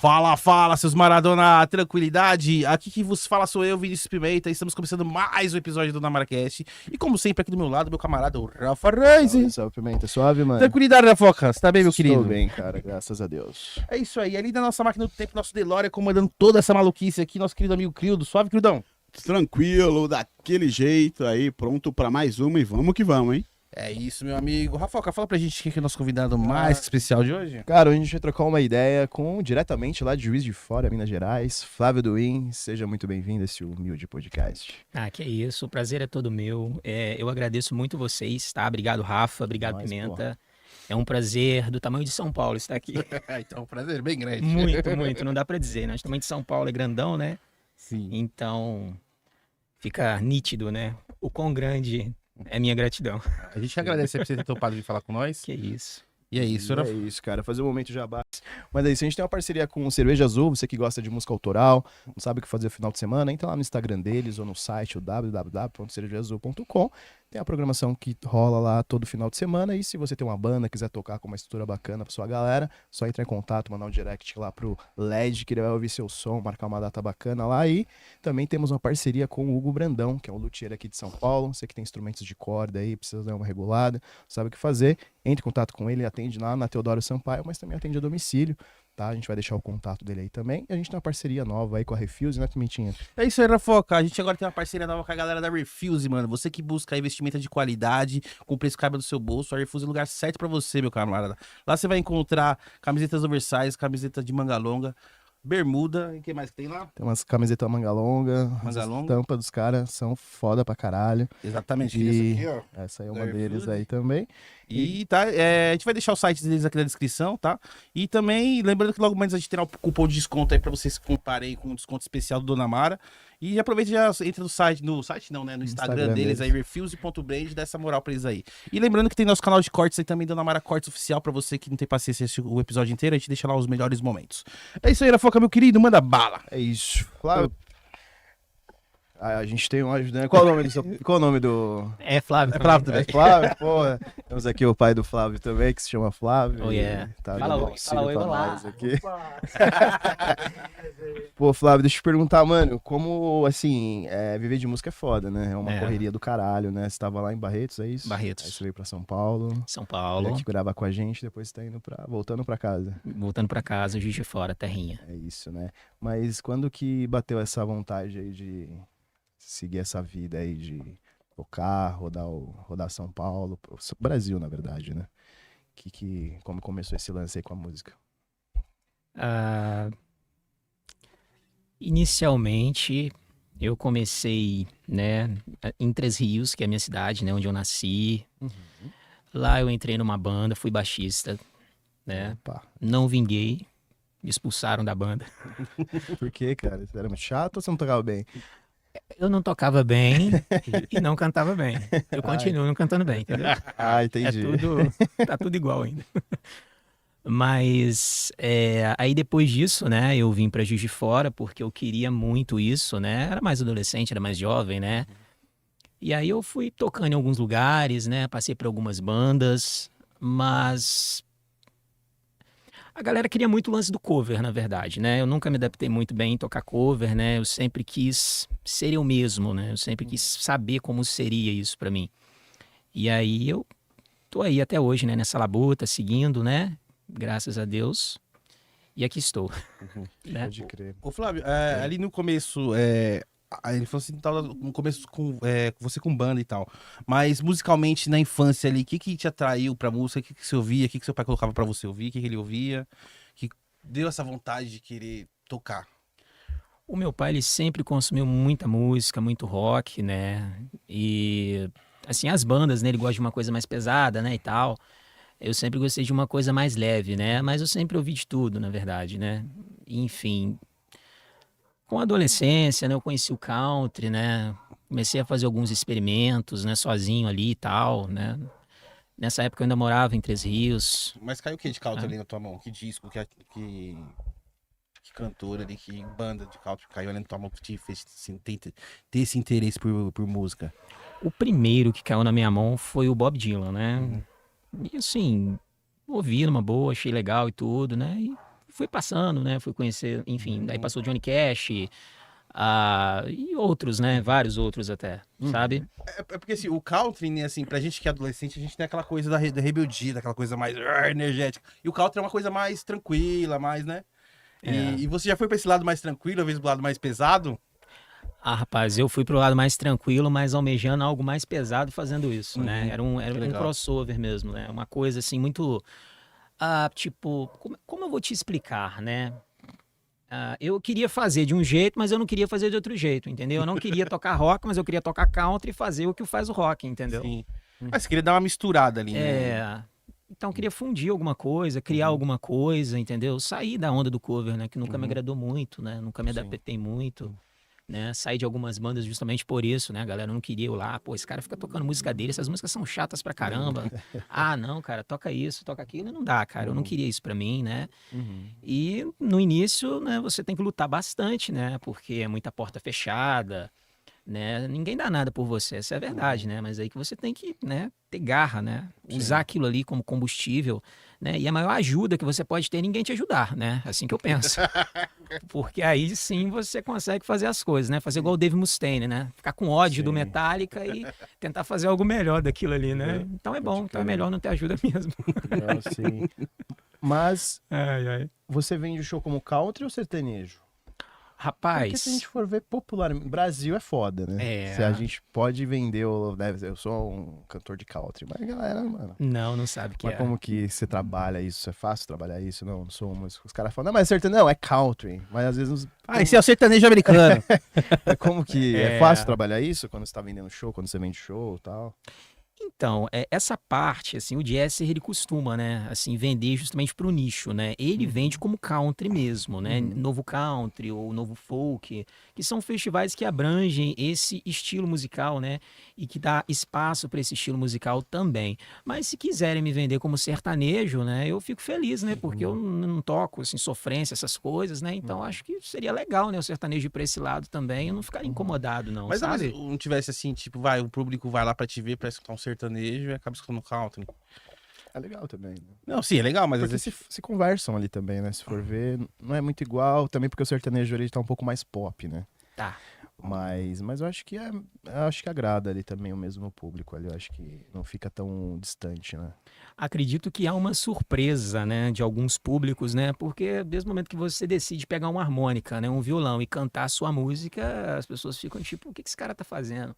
Fala, fala, seus Maradona, tranquilidade? Aqui que vos fala sou eu, Vinícius Pimenta. Estamos começando mais um episódio do NamaraCast. E como sempre, aqui do meu lado, meu camarada, o Rafa Reis. Salve, Pimenta. Suave, mano? Tranquilidade, Rafoca. Você tá bem, meu querido? Estou bem, cara. Graças a Deus. É isso aí. Ali da nossa máquina do tempo, nosso DeLorean, comandando toda essa maluquice aqui, nosso querido amigo Crildo. Suave, Crildão? Tranquilo, daquele jeito aí, pronto pra mais uma e vamos que vamos, hein? É isso, meu amigo. Rafoca, fala pra gente quem é o nosso convidado mais especial de hoje. Cara, hoje a gente vai trocar uma ideia diretamente lá de Juiz de Fora, Minas Gerais, Flávio Duin. Seja muito bem-vindo a esse humilde podcast. Que é isso. O prazer é todo meu. Eu agradeço muito vocês, tá? Obrigado, Rafa. Obrigado, Nós, Pimenta. É um prazer do tamanho de São Paulo estar aqui. Então, prazer bem grande. Muito, muito. Não dá pra dizer, né? O tamanho de São Paulo é grandão, né? Sim. Então, fica nítido, né? O quão grande é minha gratidão. A gente agradece por você ter topado de falar com nós. Que isso. E é isso, É isso, cara. Fazer um momento jabá. Mas é isso, a gente tem uma parceria com o Cerveja Azul. Você que gosta de música autoral, não sabe o que fazer no final de semana, entra lá no Instagram deles ou no site www.cervejaazul.com. Tem a programação que rola lá todo final de semana. E se você tem uma banda, quiser tocar com uma estrutura bacana pra sua galera, só entrar em contato, mandar um direct lá pro LED, que ele vai ouvir seu som, marcar uma data bacana lá. E também temos uma parceria com o Hugo Brandão, que é um luthier aqui de São Paulo. Você que tem instrumentos de corda aí, precisa dar uma regulada, sabe o que fazer, entre em contato com ele, atende lá na Teodoro Sampaio, mas também atende a domicílio, tá? A gente vai deixar o contato dele aí também. E a gente tem uma parceria nova aí com a Refuse, né, Pimentinha? É isso aí, Rafoca. A gente agora tem uma parceria nova com a galera da Refuse, mano. Você que busca investimento de qualidade, com preço que caiba do seu bolso, a Refuse é o lugar certo pra você, meu camarada. Lá você vai encontrar camisetas oversize, camiseta de manga longa, bermuda, e o que mais que tem lá? Tem umas camisetas manga longa, Manga as longa. estampas dos caras são foda pra caralho. Exatamente. E Essa aqui, ó. essa aí é Da uma deles Refuse. aí também. E tá, a gente vai deixar o site deles aqui na descrição, tá? E também, lembrando que logo mais a gente terá o cupom de desconto aí pra vocês comparem com um desconto especial do Dona Mara. E aproveita e já entra no site não, né? No Instagram deles aí, refuse.brand, dá essa moral pra eles aí. E lembrando que tem nosso canal de cortes aí também, Dona Mara Cortes Oficial, pra você que não tem paciência de assistir o episódio inteiro, a gente deixa lá os melhores momentos. É isso aí, Rafoca, meu querido, manda bala. É isso. Flávio. A gente tem um ajudante. Qual o nome do... É Flávio. É Flávio também. também. É Flávio, porra. Temos aqui o pai do Flávio também, que se chama Flávio. Oh, yeah. E tá Fala dando oi, auxílio fala oi, pra olá. nós aqui. Pô, Flávio, deixa eu te perguntar, mano, como, assim, viver de música é foda, né? É uma correria do caralho, né? Você tava lá em Barretos, é isso? Barretos. Aí você veio pra São Paulo. São Veio Paulo. aqui gravar com a gente, depois você tá voltando pra casa. Voltando pra casa, Juiz de Fora, terrinha. É isso, né? Mas quando que bateu essa vontade aí de seguir essa vida aí de tocar, rodar São Paulo, Brasil, na verdade, né? Como começou esse lance aí com a música? Inicialmente, eu comecei, né, em Três Rios, que é a minha cidade, né, onde eu nasci. Lá eu entrei numa banda, fui baixista, né? Opa. Não vinguei, me expulsaram da banda. Por quê, cara? Você era muito chato ou você não tocava bem? Eu não tocava bem e não cantava bem. Eu continuo não cantando bem, entendeu? Ah, entendi. Tá tudo igual ainda. Mas aí depois disso, né, eu vim pra Juiz de Fora porque eu queria muito isso, né? Era mais adolescente, era mais jovem, né? E aí eu fui tocando em alguns lugares, né? Passei por algumas bandas, mas a galera queria muito o lance do cover, na verdade, né? Eu nunca me adaptei muito bem em tocar cover, né? Eu sempre quis ser eu mesmo, né? Eu sempre quis saber como seria isso pra mim. E aí eu tô aí até hoje, né? Nessa labuta, seguindo, né? Graças a Deus. E aqui estou. Né? Pode crer. Ô Flávio, ali no começo, ele falou assim, no começo com você com banda e tal, mas musicalmente na infância ali, o que te atraiu pra música, o que você ouvia, o que seu pai colocava pra você ouvir, o que ele ouvia, que deu essa vontade de querer tocar? O meu pai, ele sempre consumiu muita música, muito rock, né? E, assim, as bandas, né? Ele gosta de uma coisa mais pesada, né? E tal. Eu sempre gostei de uma coisa mais leve, né? Mas eu sempre ouvi de tudo, na verdade, né? Enfim, com a adolescência, né? Eu conheci o country, né? Comecei a fazer alguns experimentos, né? Sozinho ali e tal, né? Nessa época eu ainda morava em Três Rios. Mas caiu o que de country ali na tua mão? Que disco, que cantor ali, que banda de country caiu ali na tua mão que te fez assim, ter esse interesse por música? O primeiro que caiu na minha mão foi o Bob Dylan, né? E assim, ouvi numa boa, achei legal e tudo, né? E fui passando, né? Fui conhecer, enfim, daí passou Johnny Cash, e outros, né? Vários outros até, sabe? É porque assim, o country, né, assim, pra gente que é adolescente, a gente tem aquela coisa da rebeldia, daquela coisa mais energética. E o country é uma coisa mais tranquila, mais, né? E você já foi pra esse lado mais tranquilo, às vezes pro lado mais pesado? Rapaz, eu fui pro lado mais tranquilo, mas almejando algo mais pesado fazendo isso, né? Uhum, Era um legal. crossover mesmo, né? Uma coisa assim muito. Tipo, como eu vou te explicar, né? Eu queria fazer de um jeito, mas eu não queria fazer de outro jeito, entendeu? Eu não queria tocar rock, mas eu queria tocar country e fazer o que faz o rock, entendeu? Sim. Mas você queria dar uma misturada ali, né? Então eu queria fundir alguma coisa, criar alguma coisa, entendeu? Sair da onda do cover, né? Que nunca me agradou muito, né? Nunca me adaptei muito, né? Saí de algumas bandas justamente por isso, né? A galera não queria eu lá. Pô, esse cara fica tocando música dele, essas músicas são chatas pra caramba. Não, cara, toca isso, toca aquilo. Não dá, cara. Eu não queria isso pra mim, né? E no início, né? Você tem que lutar bastante, né? Porque é muita porta fechada, né? Ninguém dá nada por você, essa é a verdade, né? Mas aí que você tem que, né, ter garra, né? Usar aquilo ali como combustível, né? E a maior ajuda que você pode ter é ninguém te ajudar, né? Assim que eu penso. Porque aí sim você consegue fazer as coisas, né? Fazer igual o Dave Mustaine, né? Ficar com ódio do Metallica e tentar fazer algo melhor daquilo ali, né? Então é bom, então é melhor não ter ajuda mesmo. Não, sim. Mas Ai, ai. você vende o show como country ou sertanejo? Porque se a Rapaz, gente for ver popularmente, Brasil é foda, né? Se a gente pode vender, eu sou um cantor de country, mas a galera, mano. não sabe o que Mas é. como que você trabalha isso? É fácil trabalhar isso? Não sou um músico. Os caras falam, não, mas é sertanejo, não, é country. Mas às vezes, Esse é o sertanejo americano. como que é fácil trabalhar isso quando você tá vendendo show, quando você vende show e tal? Então, essa parte, assim, o Jesse, ele costuma, né, assim, vender justamente pro nicho, né? Ele vende como country mesmo, né? Novo country ou novo folk, que são festivais que abrangem esse estilo musical, né? E que dá espaço para esse estilo musical também. Mas se quiserem me vender como sertanejo, né, eu fico feliz, né? Porque eu não toco, assim, sofrência, essas coisas, né? Então, acho que seria legal, né, o sertanejo ir pra esse lado também, eu não ficar incomodado, não, Mas sabe? não tivesse assim, tipo, o público vai lá pra te ver, pra escutar um sertanejo e acaba escutando country. É legal também, né? Não, sim, é legal, mas às Porque vezes... se conversam ali também, né? Se for ver, não é muito igual, também porque o sertanejo ele tá um pouco mais pop, né? Tá. Mas eu acho que eu acho que agrada ali também o mesmo público ali, eu acho que não fica tão distante, né? Acredito que há uma surpresa, né, de alguns públicos, né, porque desde o momento que você decide pegar uma harmônica, né, um violão e cantar a sua música, as pessoas ficam tipo, o que esse cara tá fazendo,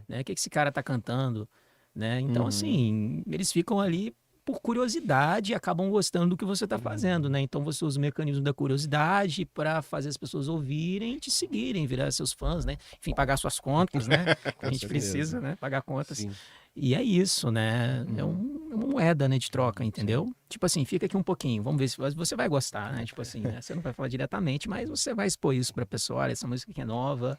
né, o que esse cara tá cantando, né, então assim, eles ficam ali por curiosidade e acabam gostando do que você tá fazendo, né, então você usa o mecanismo da curiosidade para fazer as pessoas ouvirem e te seguirem, virar seus fãs, né, enfim, pagar suas contas, né, que a gente precisa, né, pagar contas. Sim. E é isso, né? É uma moeda, né, de troca, entendeu? Tipo assim, fica aqui um pouquinho, vamos ver se você vai gostar, né? Tipo assim, né? Você não vai falar diretamente, mas você vai expor isso pra pessoa, olha, essa música aqui é nova,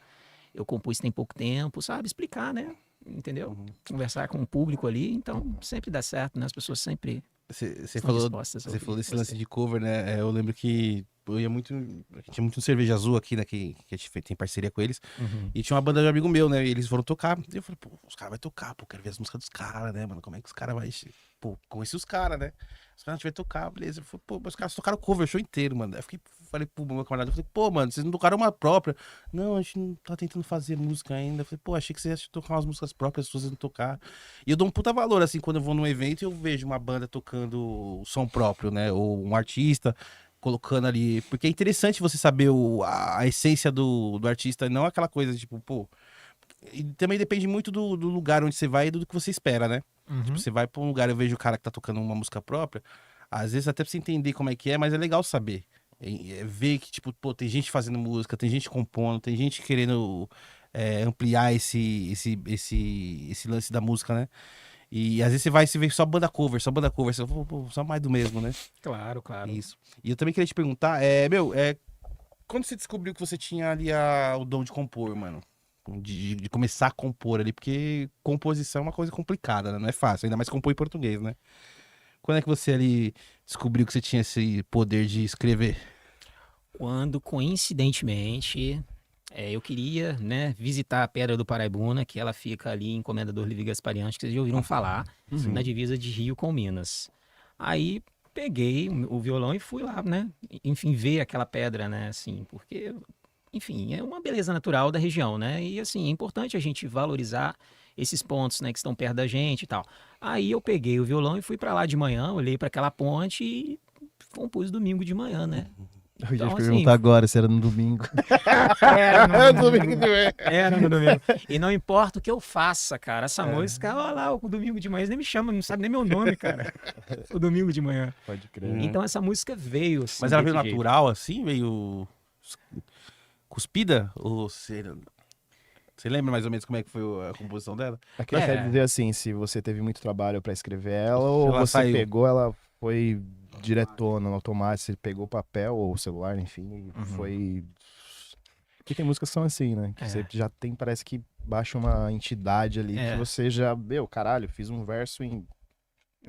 eu compus tem pouco tempo, sabe? Explicar, né? Entendeu? Conversar com o público ali, então sempre dá certo, né? As pessoas sempre Você estão falou, dispostas a você ouvir falou desse você. lance de cover, né? Eu lembro que eu ia muito. Tinha muito Cerveja Azul aqui, né? Que a gente tem parceria com eles. E tinha uma banda de amigo meu, né? E eles foram tocar. E eu falei, pô, os caras vão tocar, pô, quero ver as músicas dos caras, né, mano? Como é que os caras vão. Pô, conheci os caras, né? Os caras tiveram tocar, beleza. Eu falei, pô, mas os caras tocaram cover o show inteiro, mano. Aí eu falei pro meu camarada, eu falei, pô, mano, vocês não tocaram uma própria. Não, a gente não tá tentando fazer música ainda. Eu falei, pô, achei que vocês iam tocar umas músicas próprias, as pessoas não tocar. E eu dou um puta valor, assim, quando eu vou num evento e eu vejo uma banda tocando o som próprio, né? Ou um artista colocando ali. Porque é interessante você saber a essência do artista, não aquela coisa, tipo, pô. E também depende muito do lugar onde você vai e do que você espera, né? Tipo, você vai pra um lugar, eu vejo o cara que tá tocando uma música própria, às vezes até pra você entender como é que é, mas é legal saber. Ver que, tipo, pô, tem gente fazendo música, tem gente compondo, tem gente querendo ampliar esse lance da música, né? E às vezes você vê só banda cover, você fala, pô, só mais do mesmo, né? Claro, claro. Isso. E eu também queria te perguntar, quando você descobriu que você tinha ali o dom de compor, mano? De começar a compor ali, porque composição é uma coisa complicada, né? Não é fácil, ainda mais compor em português, né? Quando é que você ali descobriu que você tinha esse poder de escrever? Quando, coincidentemente, eu queria, né, visitar a Pedra do Paraibuna, que ela fica ali em Comendador Livre Gasparian, acho que vocês já ouviram falar, na divisa de Rio com Minas. Aí, peguei o violão e fui lá, né? Enfim, ver aquela pedra, né? Assim, porque, enfim, é uma beleza natural da região, né? E, assim, é importante a gente valorizar esses pontos, né, que estão perto da gente e tal. Aí eu peguei o violão e fui pra lá de manhã, olhei pra aquela ponte e compus domingo de manhã, né? Eu ia Então, te assim, perguntar agora se era no domingo. Era no Domingo de manhã. Era no domingo. E não importa o que eu faça, cara. Essa música, olha lá, o domingo de manhã, eles nem me chamam, não sabe nem meu nome, cara. O domingo de manhã. Pode crer. Então essa música veio, assim. Mas ela veio desse jeito. natural, assim? Veio cuspida? Ou você lembra mais ou menos como é que foi a composição dela? Aqui É. quer dizer assim, se você teve muito trabalho pra escrever ela, ou Ela você saiu. pegou, ela foi diretona, no automático, você pegou o papel ou o celular, enfim, e foi... Porque tem músicas que são assim, né? Que É. você já tem, parece que baixa uma entidade ali, É. que você já, meu, caralho, fiz um verso em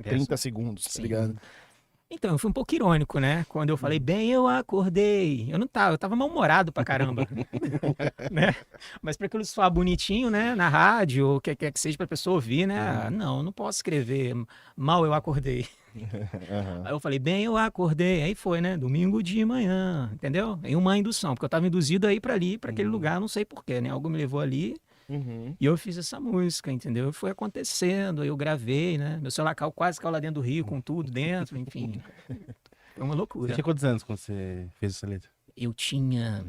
30 segundos, tá Sim. ligado? Então, eu fui um pouco irônico, né? Quando eu falei, bem, eu acordei. Eu não tava, eu tava mal-humorado pra caramba, né? Mas pra aquilo soar bonitinho, né? Na rádio, ou o que quer que seja pra pessoa ouvir, né? Não, eu não posso escrever mal eu acordei. Aham. Aí eu falei, bem, eu acordei. Aí foi, né? Domingo de manhã, entendeu? Em uma indução, porque eu tava induzido aí pra ali, pra aquele lugar, não sei porquê, né? Algo me levou ali Uhum. e eu fiz essa música, entendeu? Foi acontecendo, aí eu gravei, né? Meu celular quase caiu lá dentro do rio, com tudo dentro, enfim. Foi uma Você loucura. tinha quantos anos quando você fez essa letra? Eu tinha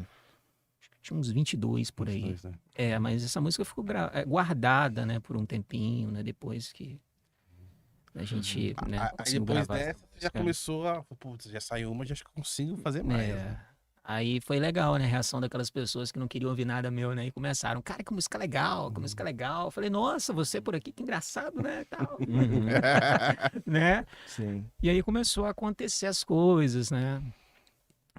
uns 22 por aí. 22, né? É, mas essa música ficou guardada, né, por um tempinho, né, depois que a gente, né, Aí conseguiu depois gravar. dessa, você já começou a... Putz, já saiu uma, já consigo fazer mais. É, né? aí foi legal, né, a reação daquelas pessoas que não queriam ouvir nada meu, né, e começaram, cara, que música legal, que música legal. Eu falei, nossa, você por aqui, que engraçado, né, e tal, né? Sim. E aí começou a acontecer as coisas, né?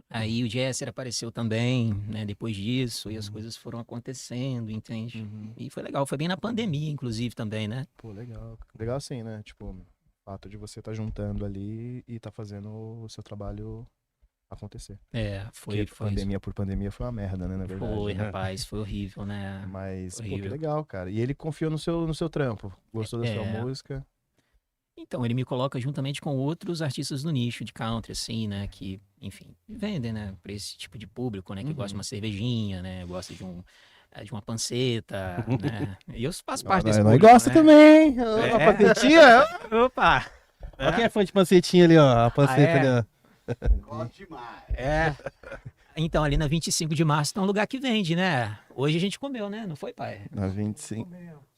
Aí o Jesser apareceu também, né, depois disso, e as coisas foram acontecendo, entende? E foi legal, foi bem na pandemia, inclusive, também, né? Pô, legal. Legal assim, né? Tipo, o fato de você estar juntando ali e tá fazendo o seu trabalho acontecer. É, Porque foi, pandemia por pandemia foi uma merda, né, na verdade. foi, né? rapaz, foi horrível, né? Mas, pô, que Horrível. legal, cara. E ele confiou no seu trampo. Gostou da sua É. música. Então, ele me coloca juntamente com outros artistas do nicho de country, assim, né? Que, enfim, vendem, né? Pra esse tipo de público, né? Que gosta de uma cervejinha, né? Gosta de uma panceta, né? E eu faço parte desse Nós público, gosta né? também. A pancetinha? Opa! Olha quem é fã de pancetinha ali, ó. A panceta é? ali, ó. Gosto demais. É. Então, ali na 25 de março tem um lugar que vende, né? Hoje a gente comeu, né? Não foi, pai? Na 25.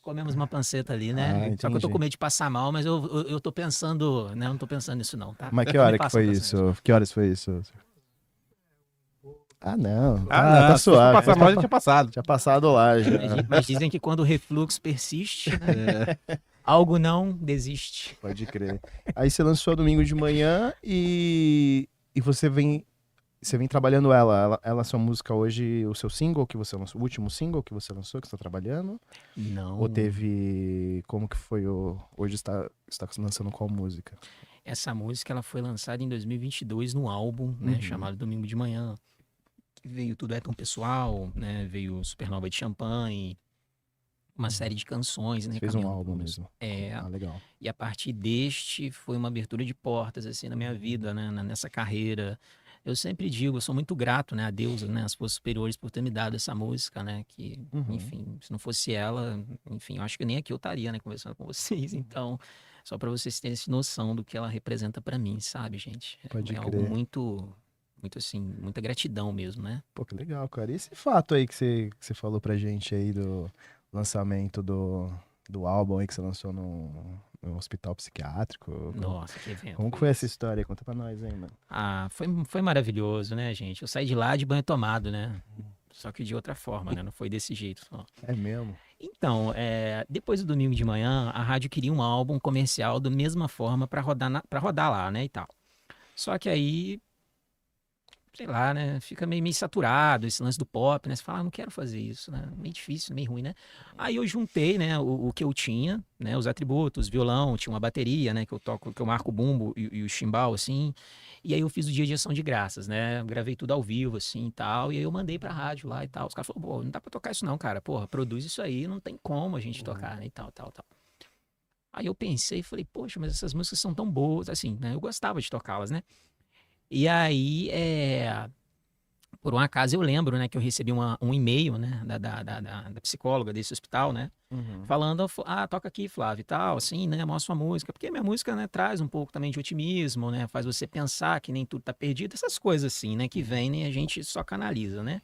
Comemos uma panceta ali, né? Ah, Só que eu tô entendi. com medo de passar mal, mas eu tô pensando, né? Eu não tô pensando nisso não, tá? Mas que Não me hora que façam foi pensar nisso. isso? Que horas foi isso? Ah, não. Ah, tá se fosse pra suave. passar mal, já tinha passado. Tinha passado lá já. Mas dizem que quando o refluxo persiste, né? Algo não desiste. Pode crer. Aí você lançou domingo de manhã e você vem trabalhando ela é sua música hoje, o seu single que você lançou, o último single que você lançou, que você tá trabalhando? Não. Ou teve, como que foi hoje está lançando qual música? Essa música ela foi lançada em 2022 no álbum, né? Uhum. Chamado Domingo de Manhã. Veio Tudo É Tão Pessoal, né? Veio Supernova de Champanhe, uma série de canções, né? Fez um caminhando álbum por- mesmo. É, Ah, legal. e a partir deste foi uma abertura de portas assim na minha vida, né, nessa carreira. Eu sempre digo, eu sou muito grato, né, a Deus, né, às forças superiores por ter me dado essa música, né, que, Uhum. enfim, se não fosse ela, enfim, eu acho que nem aqui eu estaria, né, conversando com vocês. Então, só para vocês terem essa noção do que ela representa para mim, sabe, gente? Pode É algo crer. muito assim, muita gratidão mesmo, né? Pô, que legal, cara. E esse fato aí que você falou pra gente aí do lançamento do álbum aí que você lançou no hospital psiquiátrico. Nossa, que evento. Como que foi essa história? Conta pra nós aí, mano. Ah, foi maravilhoso, né, gente? Eu saí de lá de banho tomado, né? Só que de outra forma, né? Não foi desse jeito só. É mesmo? Então, depois do domingo de manhã, a rádio queria um álbum comercial da mesma forma para rodar lá, né, e tal. Só que aí, sei lá, né, fica meio saturado esse lance do pop, né? Você fala, não quero fazer isso, né? Meio difícil, meio ruim, né? Aí eu juntei, né, o que eu tinha, né, os atributos, violão, tinha uma bateria, né, que eu toco, que eu marco o bumbo e o chimbal, assim. E aí eu fiz o dia de ação de graças, né? Eu gravei tudo ao vivo, assim, e tal. E aí eu mandei pra rádio lá e tal. Os caras falaram, pô, não dá pra tocar isso não, cara. Porra, produz isso aí, não tem como a gente tocar, né? E tal, tal, tal. Aí eu pensei e falei, poxa, mas essas músicas são tão boas, assim, né? Eu gostava de tocá-las, né? E aí, por um acaso eu lembro, né, que eu recebi um e-mail, né, da psicóloga desse hospital, né, Uhum. falando, toca aqui, Flávio, e tal, assim, né, mostra sua música, porque minha música, né, traz um pouco também de otimismo, né, faz você pensar que nem tudo tá perdido, essas coisas assim, né, que vem, né, a gente só canaliza, né.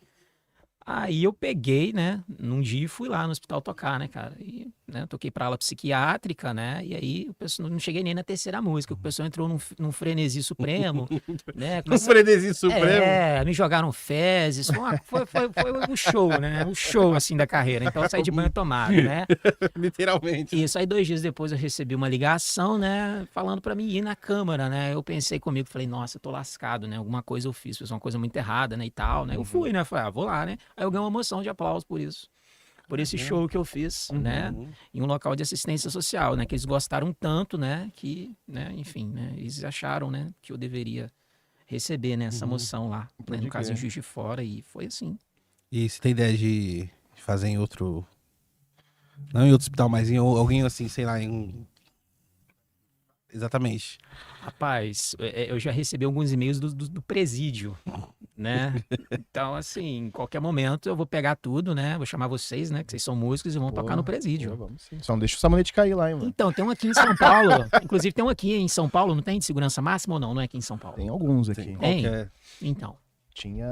Aí eu peguei, né, num dia e fui lá no hospital tocar, né, cara, e, né, toquei pra ala psiquiátrica, né, e aí o pessoal, não cheguei nem na terceira música, o pessoal entrou num frenesi supremo, né, No frenesi supremo. me jogaram fezes, foi um show, né? Um show, assim, da carreira. Então eu saí de banho tomado, né? Literalmente. Isso, aí 2 dias depois eu recebi uma ligação, né? Falando pra mim ir na câmara, né? Eu pensei comigo, falei, nossa, eu tô lascado, né? Alguma coisa eu fiz uma coisa muito errada, né? E tal, né? Eu fui, né? Falei, vou lá, né? Aí eu ganhei uma moção de aplauso por isso. Por esse show que eu fiz, né? Em um local de assistência social, né? Que eles gostaram tanto, né? Que, né? Enfim, né? Eles acharam, né? Que eu deveria receber, né, essa moção lá, né, Pode no caso em crer. Juiz de Fora, e foi assim. E você tem ideia de fazer em outro. Não em outro hospital, mas em alguém assim, sei lá, em. Exatamente. Rapaz, eu já recebi alguns e-mails do presídio, né? Então, assim, em qualquer momento eu vou pegar tudo, né? Vou chamar vocês, né? Que vocês são músicos e vão tocar no Pô, presídio. vamos sim. Só não deixa o sabonete cair lá, hein, mano. Então, tem um aqui em São Paulo. Inclusive, tem um aqui em São Paulo, não tem de segurança máxima ou não? Não é aqui em São Paulo? Tem alguns aqui. Tem? Qualquer. Então. Tinha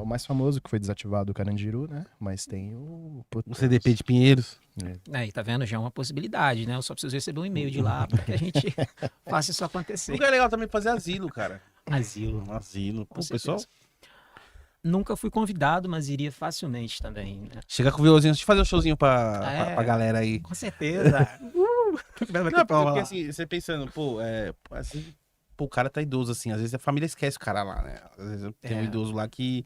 o mais famoso, que foi desativado, o Carandiru, né? Mas tem o... O CDP de Pinheiros. Aí, tá vendo? Já é uma possibilidade, né? Eu só preciso receber um e-mail de lá para que a gente faça isso Um acontecer. lugar legal também fazer asilo, cara. Asilo. Asilo. Com Pô, pessoal. certeza. Nunca fui convidado, mas iria facilmente também, né? Chegar com o violãozinho, deixa eu fazer um showzinho É. pra galera aí. Com certeza. Não, porque assim, você pensando, pô, assim, pô, o cara tá idoso, assim, às vezes a família esquece o cara lá, né? Às vezes tem um idoso lá que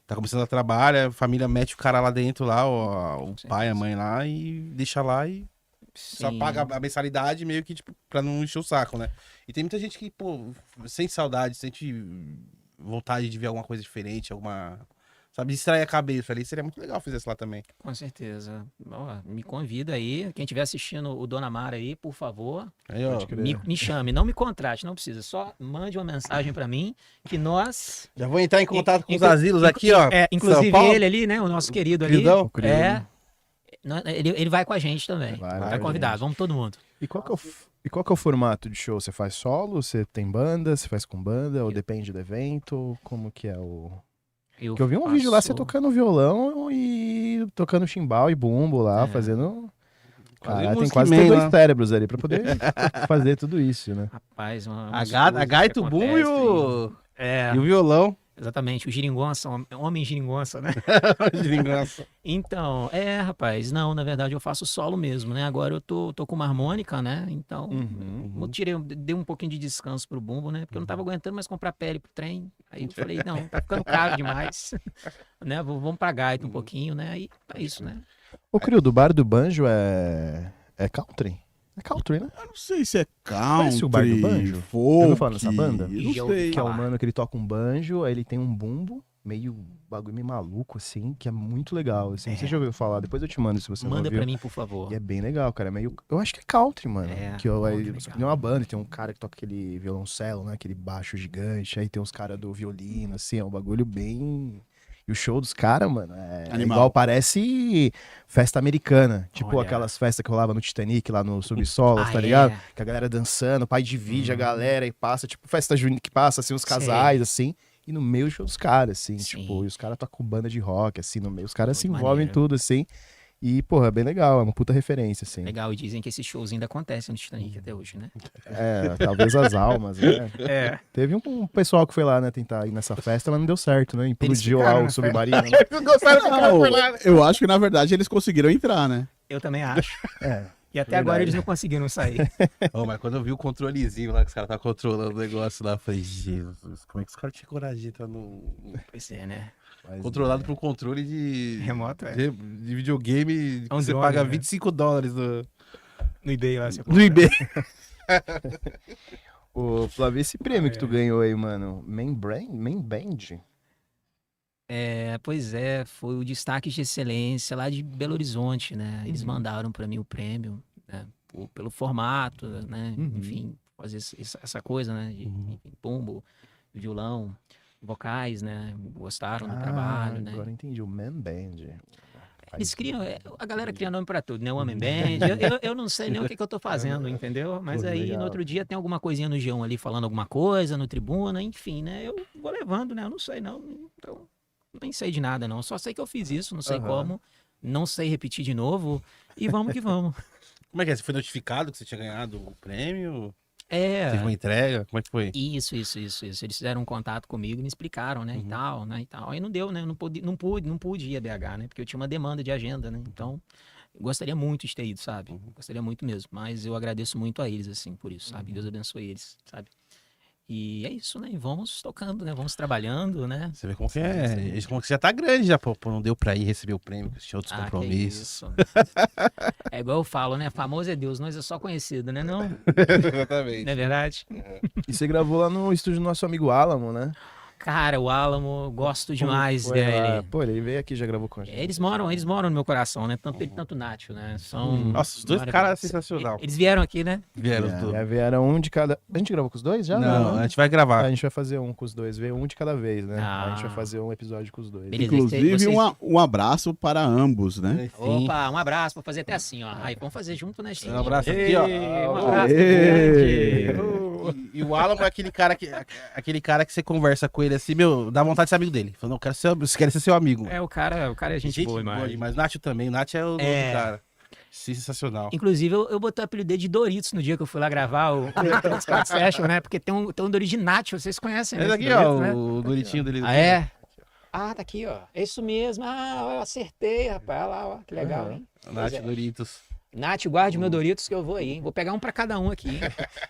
tá começando a trabalhar, a família mete o cara lá dentro, lá, o pai, a mãe lá, e deixa lá e só Sim. paga a mensalidade meio que, tipo, pra não encher o saco, né? E tem muita gente que, pô, sente saudade, sente vontade de ver alguma coisa diferente, sabe, distrair a cabeça ali, seria muito legal fazer isso lá também. Com certeza. Ó, me convida aí. Quem estiver assistindo o Dona Mara aí, por favor, Aí, ó, Pode crer. me chame. Não me contrate, não precisa. Só mande uma mensagem pra mim que nós... já vou entrar em contato com os Inclu- asilos aqui, ó. inclusive São Paulo. ele ali, né? O nosso querido ali. Queridão. O querido. Ele vai com a gente também. Vai Vai com a convidado. gente. Vamos todo mundo. E qual que é o formato de show? Você faz solo? Você tem banda? Você faz com banda? Ou depende do evento? Como que é o... Porque eu vi um vídeo lá, você faço- tocando violão e tocando chimbal e bumbo lá, fazendo... Fazer Cara, tem música quase man, ter dois né? cérebros ali pra poder fazer tudo isso, né? Rapaz, A gaita, o bumbo e o violão. Exatamente, o geringonça, homem geringonça, né? Geringonça. Então, rapaz, não, na verdade eu faço solo mesmo, né? Agora eu tô com uma harmônica, né? Então, dei um pouquinho de descanso pro bumbo, né? Porque eu não tava aguentando mais comprar pele pro trem. Aí eu falei, não, tá ficando caro demais, né? Vamos pra gaita um pouquinho, né? Aí é isso, né? Ô, Crio, do bar do banjo é country? É country, né? Eu não sei se é country, Conhece o Bar do Banjo? folk, Já ouviu falar nessa banda? eu não Já sei. ouvi Que é falar. um mano que ele toca um banjo, aí ele tem um bumbo, meio bagulho meio maluco, assim, que é muito legal, assim. Você já ouviu falar? Depois eu te mando se você não Manda ouviu. pra mim, por favor. E é bem legal, cara. É meio... Eu acho que é country, mano. Que eu, muito aí, legal. você tem uma banda, tem um cara que toca aquele violoncelo, né? Aquele baixo gigante. Aí tem uns caras do violino, assim. É um bagulho bem... E o show dos caras, mano, é Animal. igual, parece festa americana. Tipo Olha. aquelas festas que rolava no Titanic, lá no Subsolo, tá ligado? Que a galera dançando, o pai divide a galera e passa, tipo festa junina que passa, assim, os casais, assim. E no meio o show dos caras, assim, Sim. tipo, e os caras tocam banda de rock, assim, no meio. Os caras se Muito envolvem em maneiro. tudo, assim. E, porra, é bem legal, é uma puta referência, assim. Legal, e dizem que esse showzinho ainda acontece no Titanic até hoje, né? É, talvez as almas, né? Teve um pessoal que foi lá, né, tentar ir nessa festa, mas não deu certo, né? Implodiu lá ficaram o na submarino. Né? Não, eu acho que na verdade eles conseguiram entrar, né? Eu também acho. É. E até Verdade. agora eles não conseguiram sair. Ô, mas quando eu vi o controlezinho lá, que os caras tá controlando o negócio lá, eu falei, Jesus, como é que os caras tinham coragem de entrar no. Pois é, né? Mas, Controlado por um controle de. Remoto, é. De videogame que É um você drone, paga né? $25 No eBay lá. Você no eBay. Ô, Flávio, esse prêmio que tu ganhou aí, mano, Main Band? Pois é, foi o destaque de excelência lá de Belo Horizonte, né? Eles mandaram pra mim o prêmio, né? pelo formato, né? Enfim, fazer essa coisa, né? Enfim, bumbo, violão, vocais, né? Gostaram do trabalho, né? Agora entendi, o Man Band. Eles criam, a galera cria nome pra tudo, né? O Homem Band. Eu não sei nem o que eu tô fazendo, entendeu? Mas Pô, aí legal. no outro dia tem alguma coisinha no G1 ali falando alguma coisa, no Tribuna, enfim, né? Eu vou levando, né? Eu não sei, não. Então, nem sei de nada, não. Só sei que eu fiz isso, não sei como. Não sei repetir de novo. E vamos que vamos. Como é que é? Você foi notificado que você tinha ganhado o prêmio? É. Teve uma entrega? Como é que foi? Isso. Eles fizeram um contato comigo e me explicaram, né? E tal, né? E tal. Aí não deu, né? Eu não pude ir a BH, né? Porque eu tinha uma demanda de agenda, né? Então, eu gostaria muito de ter ido, sabe? Gostaria muito mesmo. Mas eu agradeço muito a eles, assim, por isso, sabe? Deus abençoe eles, sabe? E é isso, né? E vamos tocando, né? Vamos trabalhando, né? Você vê como que é. Como que você já tá grande já, pô. Não deu pra ir receber o prêmio, que tinha outros Que compromissos. isso. É igual eu falo, né? Famoso é Deus, nós é só conhecido, né? Não, Exatamente. não é verdade? E você gravou lá no estúdio do nosso amigo Alamo, né? Cara, o Álamo, gosto demais Foi lá. dele. Pô, ele veio aqui, já gravou com a gente. Eles moram no meu coração, né? Tanto ele quanto o Nacho, né? São Nossa, os dois caras maravilhosos. sensacional. Eles vieram aqui, né? Vieram tudo. Vieram um de cada... A gente gravou com os dois já? Não, a né? gente vai gravar. A gente vai fazer um com os dois, veio um de cada vez, né? A gente vai Ah. fazer um episódio com os dois. Beleza. Inclusive, vocês- um abraço para ambos, né? Sim. Opa, um abraço, vou fazer até assim, ó. Aí, vamos fazer junto, né, Steve? Um abraço aqui, Ei, ó. Um abraço Ei. grande. E o Alan é aquele cara que você conversa com ele assim, meu, dá vontade de ser amigo dele. Falando, não, quero ser seu amigo. É, o cara é gente boa demais. Mas o Nath também. O Nath é o outro cara. Sensacional. Inclusive, eu botei o apelido dele de Doritos no dia que eu fui lá gravar o Scott Session, né? Porque tem um Doritos de Nacho, vocês conhecem, né? Esse esse aqui, ó, Doritos, né? o Doritinho dele. Ah, é? Ah, tá aqui, ó. É isso mesmo. Ah, eu acertei, rapaz. Olha lá, ó. Que legal, hein? Nath Doritos. Nath, guarde meu Doritos que eu vou aí, hein? Vou pegar um pra cada um aqui, hein?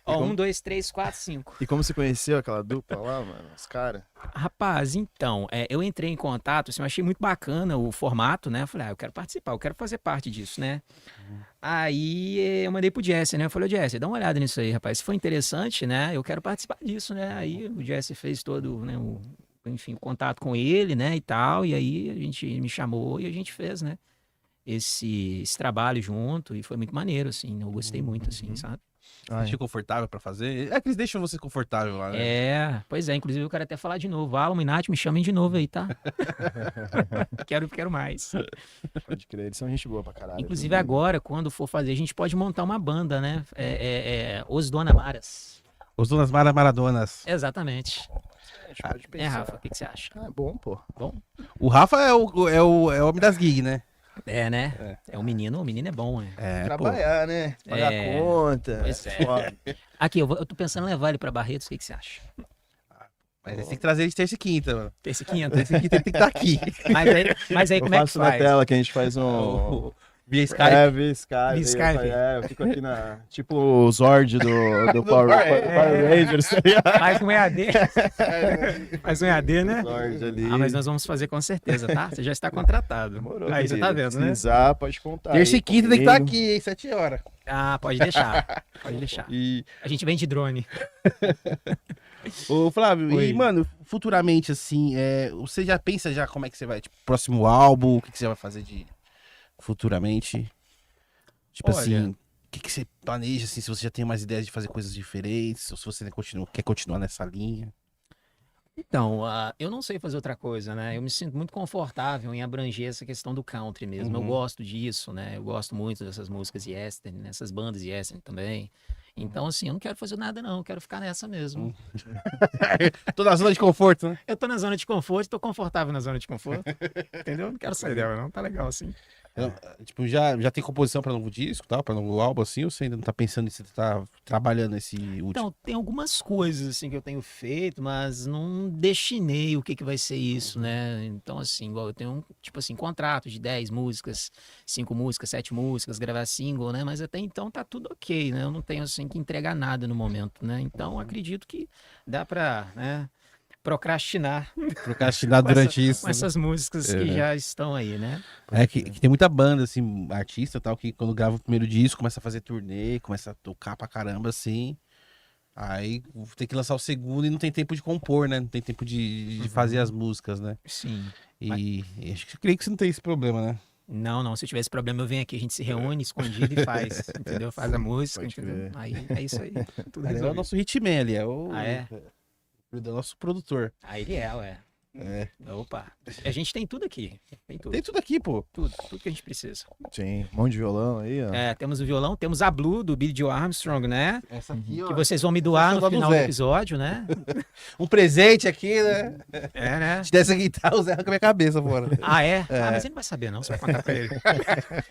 Ó, 1, 2, 3, 4, 5. E como você conheceu aquela dupla lá, mano? Os caras? Rapaz, então, eu entrei em contato, assim, eu achei muito bacana o formato, né? Eu falei, eu quero participar, eu quero fazer parte disso, né? Aí eu mandei pro Jesse, né? Eu falei, ô Jesse, dá uma olhada nisso aí, rapaz. Se for interessante, né? Eu quero participar disso, né? Aí o Jesse fez todo, né? Enfim, o contato com ele, né? E tal. E aí a gente me chamou e a gente fez, né? Esse trabalho junto e foi muito maneiro, assim. Eu gostei muito, assim, sabe? Você achou confortável pra fazer? É que eles deixam você confortável lá, né? É, pois é. Inclusive eu quero até falar de novo. Alan e Nath, me chamem de novo aí, tá? Quero mais. Pode crer, eles são gente boa pra caralho. Inclusive agora, quando for fazer, a gente pode montar uma banda, né? Os Dona Maras. Os Donas Maradonas. Exatamente. A gente pode pensar. Rafa, o que você acha? Ah, bom, pô. O Rafa é o homem das gigs, né? É, né? O menino é bom, né? É, Trabalhar, né? Pagar É. conta. Pois é. Foda. Aqui, eu tô pensando em levar ele pra Barretos, o que você acha? Mas você tem que trazer ele de terça e quinta, mano. Terça e quinta. Terça e quinta ele tem que estar aqui. Mas aí Eu como é que faço na faz? tela que a gente faz um... Via Skype. Via Skype. Via Skype. Eu fico aqui na... Tipo o Zord do Power Rangers, tá ligado? Faz um EAD. Faz um EAD, né? Zord ali. Ah, mas nós vamos fazer com certeza, tá? Você já está contratado. Demorou, Aí, você tá querido. vendo, Se né? precisar, pode contar. Terça aí e quinta tem que estar comigo. aqui, hein? 7 horas. Ah, pode deixar. Pode deixar. E A gente vem de drone. Ô, Flávio, Oi. e, mano, futuramente, assim, você já pensa já como é que você vai, tipo, próximo álbum, o que você vai fazer de futuramente? Tipo Olha. assim, o que você planeja, assim, se você já tem mais ideias de fazer coisas diferentes, ou se você quer continuar nessa linha? Então, eu não sei fazer outra coisa, né? Eu me sinto muito confortável em abranger essa questão do country mesmo. Eu gosto disso, né? Eu gosto muito dessas músicas Yesterday, nessas bandas Yesterday também. Então, assim, eu não quero fazer nada, não. Eu quero ficar nessa mesmo. Tô na zona de conforto, né? Eu tô na zona de conforto, tô confortável na zona de conforto. Entendeu? Não quero sair dela, não. Tá legal assim. Tipo, já tem composição pra novo disco, tal, pra novo álbum, assim, ou você ainda não tá pensando nisso, você tá trabalhando esse último? Então, tem algumas coisas assim que eu tenho feito, mas não destinei o que que vai ser isso, né? Então, assim, igual eu tenho, tipo assim, contrato de 10 músicas, 5 músicas, 7 músicas, gravar single, né? Mas até então tá tudo ok, né? Eu não tenho, assim, que entregar nada no momento, né? Então, acredito que dá pra, né, procrastinar Procrastinar com durante essa- isso. com essas músicas que já estão aí, né? É que tem muita banda, assim, artista e tal, que quando grava o primeiro disco, começa a fazer turnê, começa a tocar pra caramba, assim. Aí tem que lançar o segundo e não tem tempo de compor, né? Não tem tempo de fazer as músicas, né? Sim. E eu creio que você não tem esse problema, né? Não, se eu tivesse problema eu venho aqui, a gente se reúne escondido e faz, entendeu? Faz a música, Pode entendeu? crer. Aí é isso aí, tudo Ele é o resolvido. nosso hitman ali, é o... Ah, é? É o nosso produtor. Aí ele é, ué. É. Opa, a gente tem tudo aqui, tem tudo, Tem tudo aqui, pô. tudo que a gente precisa. Sim, um monte de violão aí, ó. É, temos o violão, temos a Blue do Billy Joe Armstrong, né? Essa aqui, Que vocês vão me doar no Essa é do final do Zé. episódio, né? Um presente aqui, né? É, né? Se desse a guitarra, o Zé arranca minha cabeça fora. Ah, é? Ah, mas ele não vai saber não, você vai contar pra ele.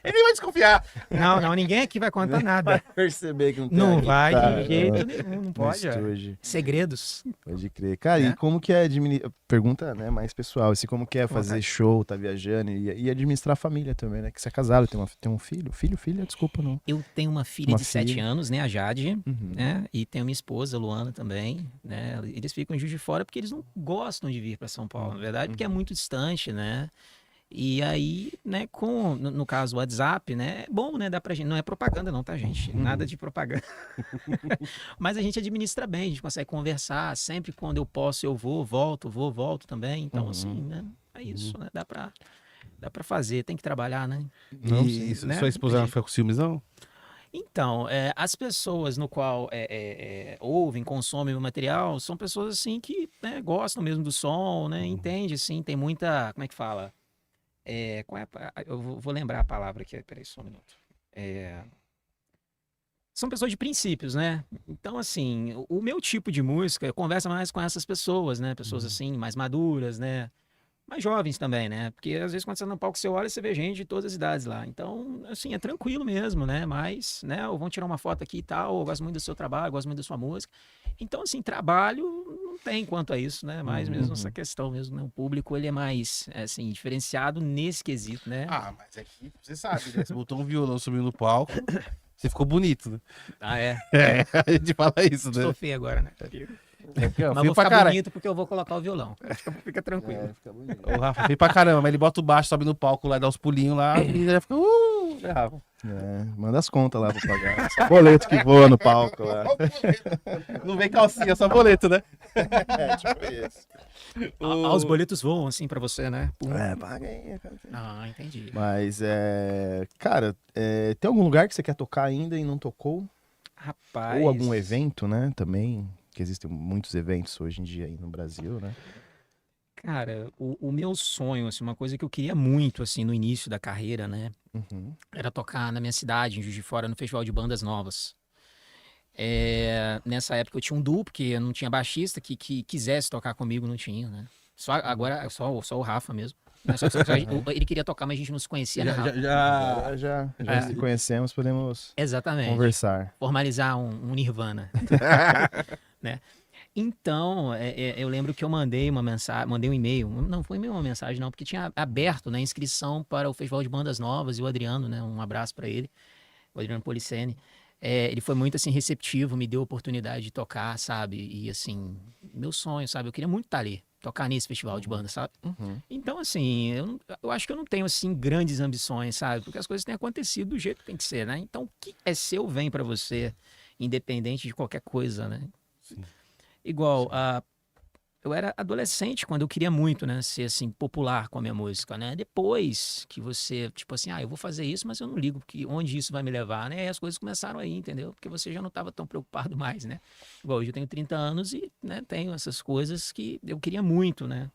Ele nem vai desconfiar. Não, ninguém aqui vai contar nada. Perceber que não tem Não a vai guitarra, de jeito ó, nenhum, não no pode. ó. estúdio. Segredos. Pode crer. Cara, É. e como que é administrar... Pergunta, né, mais pessoal. Assim, como que é fazer show, tá viajando e administrar a família também, né? Que você é casado, tem um filho. Filha, desculpa, não. Eu tenho uma filha Uma de 7 filha. anos, né, a Jade, Uhum. né? E tenho minha esposa, Luana, também, né? Eles ficam em Juiz de Fora porque eles não gostam de vir para São Paulo, na verdade, porque é muito distante, né? E aí, né, no caso o WhatsApp, né, é bom, né, dá pra gente, não é propaganda não, tá, gente? Nada de propaganda. Mas a gente administra bem, a gente consegue conversar, sempre quando eu posso eu volto também, então assim, né, é isso, né, dá pra fazer, tem que trabalhar, né? Não, E sim, sua esposa não fica com ciúmes, não? Então, as pessoas no qual ouvem, consomem o material, são pessoas assim que, né, gostam mesmo do som, né, entende, assim, tem muita, como é que fala? Eu vou lembrar a palavra aqui, peraí só um minuto. São pessoas de princípios, né? Então, assim, o meu tipo de música conversa mais com essas pessoas, né? Pessoas, assim, mais maduras, né? Mais jovens também, né? Porque às vezes quando você tá no palco, você olha e você vê gente de todas as idades lá. Então, assim, é tranquilo mesmo, né? Mas, né? Ou vão tirar uma foto aqui e tal, eu gosto muito do seu trabalho, eu gosto muito da sua música. Então, assim, trabalho não tem quanto a isso, né? Mais mesmo essa questão mesmo, né? O público, ele é mais, assim, diferenciado nesse quesito, né? Ah, mas aqui, você sabe, né? Você botou um violão subindo no palco, você ficou bonito, né? Ah, é? É, a gente fala isso, Estou né? feio agora, né? Mas Mas vou ficar bonito porque eu vou colocar o violão. Fica tranquilo. fica bonito. O Rafa feio pra caramba, mas ele bota o baixo, sobe no palco lá, dá uns pulinhos lá e já fica. É, Rafa. Manda as contas lá pra pagar. Esse boleto que voa no palco lá. Não vem calcinha, só boleto, né? Tipo isso. Os boletos voam assim pra você, né? Pum. Paga aí, cara. Ah, entendi. Mas, cara, tem algum lugar que você quer tocar ainda e não tocou? Rapaz. Ou algum evento, né, também? Que existem muitos eventos hoje em dia aí no Brasil, né? Cara, o meu sonho, assim, uma coisa que eu queria muito, assim, no início da carreira, né? Uhum. Era tocar na minha cidade, em Juiz de Fora, no Festival de Bandas Novas. Nessa época eu tinha um duo, porque eu não tinha baixista que quisesse tocar comigo, não tinha, né? Agora, só o Rafa mesmo. Né? Ele queria tocar, mas a gente não se conhecia, né, Rafa? Já se conhecemos, podemos Exatamente. conversar. Formalizar um Nirvana. Né? Então, eu lembro que eu mandei uma mensagem, mandei um e-mail, não foi uma mensagem não, porque tinha aberto, né, inscrição para o Festival de Bandas Novas, e o Adriano, né, um abraço para ele, o Adriano Policeni, ele foi muito, assim, receptivo, me deu a oportunidade de tocar, sabe, e, assim, meu sonho, sabe, eu queria muito estar ali, tocar nesse festival de banda, sabe? Uhum. Então, assim, eu acho que eu não tenho, assim, grandes ambições, sabe, porque as coisas têm acontecido do jeito que tem que ser, né, então o que é seu vem para você, independente de qualquer coisa, né? Sim. Igual, eu era adolescente quando eu queria muito, né, ser assim, popular com a minha música, né? Depois que você, tipo assim, eu vou fazer isso, mas eu não ligo porque onde isso vai me levar, né? E as coisas começaram aí, entendeu? Porque você já não estava tão preocupado mais, né? Igual hoje eu tenho 30 anos e, né, tenho essas coisas que eu queria muito, né?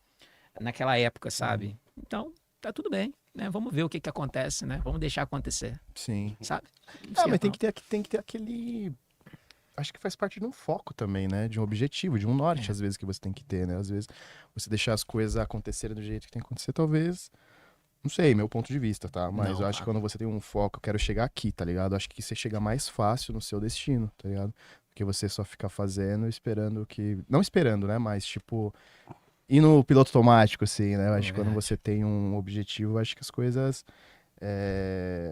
Naquela época, sabe? Então, tá tudo bem, né? Vamos ver o que acontece, né? Vamos deixar acontecer, Sim. sabe? Mas tem que ter aquele... Acho que faz parte de um foco também, né? De um objetivo, de um norte, às vezes, que você tem que ter, né? Às vezes, você deixar as coisas acontecerem do jeito que tem que acontecer, talvez... Não sei, meu ponto de vista, tá? Mas eu acho que quando você tem um foco, eu quero chegar aqui, tá ligado? Eu acho que você chega mais fácil no seu destino, tá ligado? Porque você só fica fazendo, esperando que... Não esperando, né? Mas, tipo... Ir no piloto automático, assim, né? Eu acho que quando você tem um objetivo, eu acho que as coisas...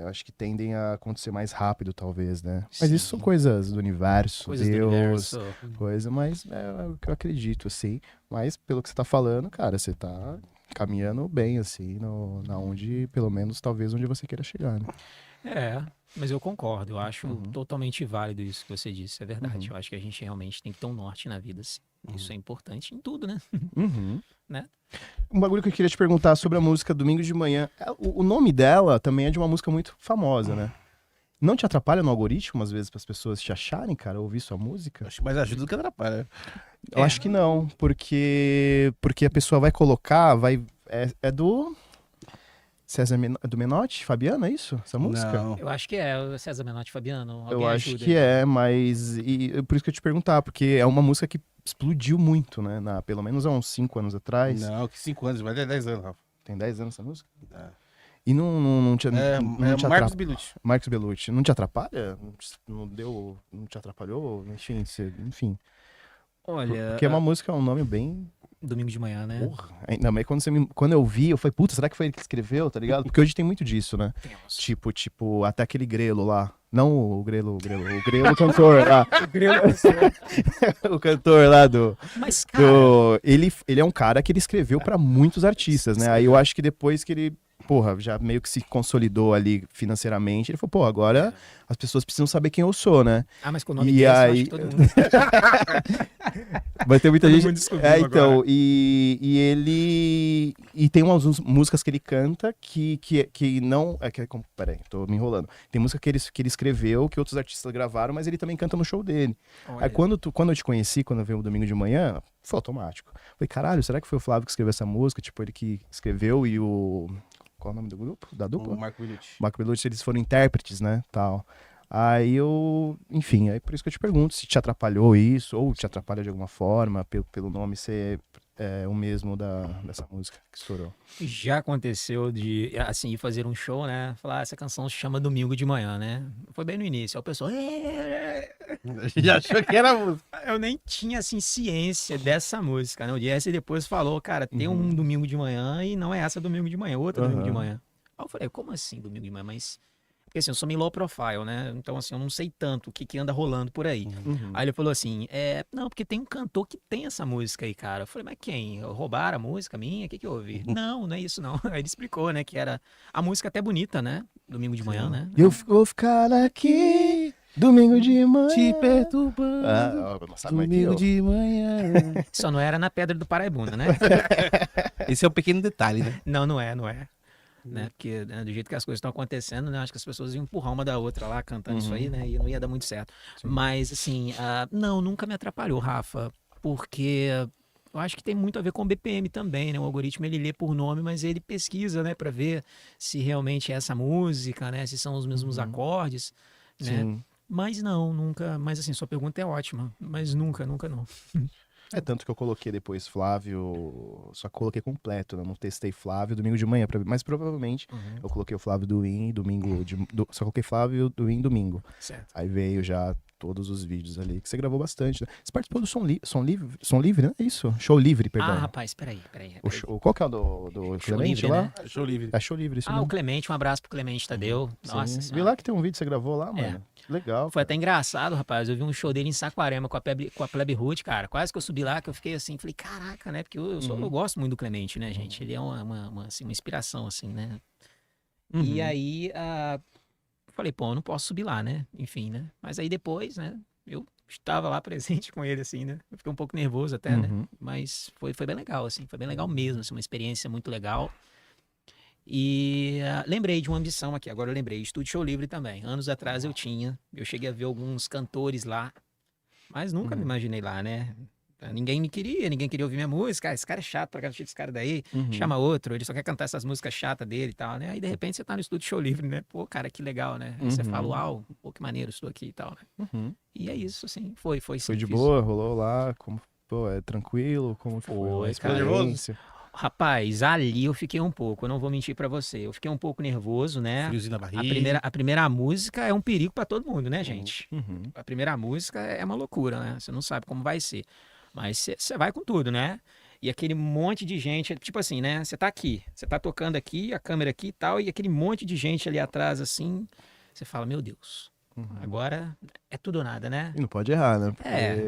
acho que tendem a acontecer mais rápido, talvez, né? Mas isso são coisas do universo, Coisas do Deus, universo. coisa, mas é o que eu acredito, assim. Mas pelo que você tá falando, cara, você tá caminhando bem, assim, na onde, pelo menos, talvez, onde você queira chegar, né? Mas eu concordo, eu acho Uhum. totalmente válido isso que você disse, é verdade. Uhum. Eu acho que a gente realmente tem que ter um norte na vida, assim. Isso é importante em tudo, né? Uhum. Né? Um bagulho que eu queria te perguntar sobre a música Domingo de Manhã. O nome dela também é de uma música muito famosa, né? Não te atrapalha no algoritmo, às vezes, para as pessoas te acharem, cara, ouvir sua música? Acho que mais ajuda do que atrapalha. Eu acho que não, porque a pessoa vai colocar, é do César é do Menotti, Fabiano, é isso? Essa música? Não. Eu acho que é o César Menotti Fabiano. Eu Alguém acho ajuda que aí. é, mas por isso que eu te perguntar, porque é uma música que explodiu muito, né? Pelo menos há uns 5 anos atrás. Não, que 5 anos, vai ter 10 anos, Rafa. Tem 10 anos essa música? É. E não te, É, não é te Marcos atrapalha. Belucci. Marcos Bellucci, não te atrapalha? Não te atrapalhou? Enfim. Olha, Porque é uma música, é um nome bem. domingo de manhã, né? Porra. Ainda mais quando eu vi, eu falei, puta, será que foi ele que escreveu, tá ligado? Porque hoje tem muito disso, né? Temos. Tipo, até aquele grelo lá. Não o grelo cantor lá. O cantor lá Mas, cara, ele é um cara que ele escreveu pra muitos artistas, né? Aí eu acho que depois que ele, porra, já meio que se consolidou ali financeiramente, ele falou, pô, agora as pessoas precisam saber quem eu sou, né? mas com o nome E desse, eu aí- acho que todo mundo... Vai ter muita Todo gente. mundo descobriu Então, agora. e ele. E tem umas músicas que ele canta que não. Peraí, tô me enrolando. Tem música que ele escreveu, que outros artistas gravaram, mas ele também canta no show dele. Olha, Aí quando eu te conheci, quando eu vi o Domingo de Manhã, foi automático. Falei, caralho, será que foi o Flávio que escreveu essa música? Tipo, ele que escreveu e o. Qual é o nome do grupo? Da dupla? O Marco Belucci. Marco Bellucci, eles foram intérpretes, né, tal. Aí enfim, aí por isso que eu te pergunto se te atrapalhou isso, ou te atrapalha de alguma forma, pelo nome ser o mesmo dessa música que estourou. já aconteceu de, assim, ir fazer um show, né? Falar, essa canção se chama Domingo de Manhã, né? Foi bem no início. Aí o pessoal... Já achou que era música. Eu nem tinha, assim, ciência dessa música, né? O Jesse depois falou, cara, tem um Domingo de Manhã e não é essa Domingo de Manhã, é outra Domingo de Aham. Manhã. Aí eu falei, como assim Domingo de Manhã? Mas... Porque assim, eu sou meio low profile, né? Então, assim, eu não sei tanto o que anda rolando por aí. Aí ele falou assim, não, porque tem um cantor que tem essa música aí, cara. Eu falei, mas quem? Roubaram a música minha? O que eu ouvi? Não, não é isso não. Aí ele explicou, né, que era a música até bonita, né? Domingo de manhã, né? Eu vou ficar aqui, domingo de manhã. Te perturbando. Sabe como é que Domingo eu... de manhã. Só não era na Pedra do Paraibuna, né? Esse é um pequeno detalhe, né? Não é, não é. Né? Porque né, do jeito que as coisas estão acontecendo, né? Acho que as pessoas iam empurrar uma da outra lá cantando isso aí, né? E não ia dar muito certo. Mas, assim, não, nunca me atrapalhou, Rafa, porque eu acho que tem muito a ver com o BPM também, né? O algoritmo, ele lê por nome, mas ele pesquisa, né? Pra ver se realmente é essa música, né? Se são os mesmos acordes, né? Sim. Mas não, nunca. Mas, assim, sua pergunta é ótima. Mas nunca não. É tanto que eu coloquei depois Flávio, só que coloquei completo, né? Não testei Flávio domingo de manhã, mas provavelmente eu coloquei o Flávio do In, domingo, só coloquei Flávio do In, domingo. Certo. Aí veio já todos os vídeos ali, que você gravou bastante, né? Você participou do Som Livre, né? É isso? Show Livre, perdão. Rapaz, peraí. Qual que é o do Show Clemente Livre, lá? né? Show livre. É Show Livre, isso O mesmo. Clemente, um abraço pro Clemente Tadeu. Nossa Sim. Vi Senhora. lá que tem um vídeo que você gravou lá, mano. Que legal. Foi cara. até engraçado, rapaz. Eu vi um show dele em Saquarema com a Plebe Hood, cara. Quase que eu subi lá, que eu fiquei assim, falei, caraca, né? Porque eu gosto muito do Clemente, né, gente? Ele é uma inspiração, assim, né? E aí, falei, pô, eu não posso subir lá, né? Enfim, né? Mas aí depois, né? Eu estava lá presente com ele, assim, né? Eu fiquei um pouco nervoso até, né? Mas foi bem legal, assim. Foi bem legal mesmo, assim, uma experiência muito legal. E lembrei de uma ambição aqui, agora eu lembrei, Estúdio Show Livre também. Anos atrás eu cheguei a ver alguns cantores lá, mas nunca me imaginei lá, né? Ninguém me queria, ninguém queria ouvir minha música. Esse cara é chato pra caramba, esse cara daí, chama outro, ele só quer cantar essas músicas chatas dele e tal, né? Aí de repente você tá no Estúdio Show Livre, né? Pô, cara, que legal, né? Aí você fala, uau, pô, que maneiro, estou aqui e tal, né? E é isso, assim, foi Foi sim, de fiz. boa, rolou lá, pô, é tranquilo, como foi a Foi, cara. experiência? Rapaz, ali eu fiquei um pouco, eu não vou mentir pra você, eu fiquei um pouco nervoso, né? Friozinho na barriga. A primeira música é um perigo pra todo mundo, né, gente? Uhum. A primeira música é uma loucura, né? Você não sabe como vai ser. Mas você vai com tudo, né? E aquele monte de gente, tipo assim, né? Você tá aqui, você tá tocando aqui, a câmera aqui e tal, e aquele monte de gente ali atrás, assim, você fala, meu Deus, agora é tudo ou nada, né? E não pode errar, né?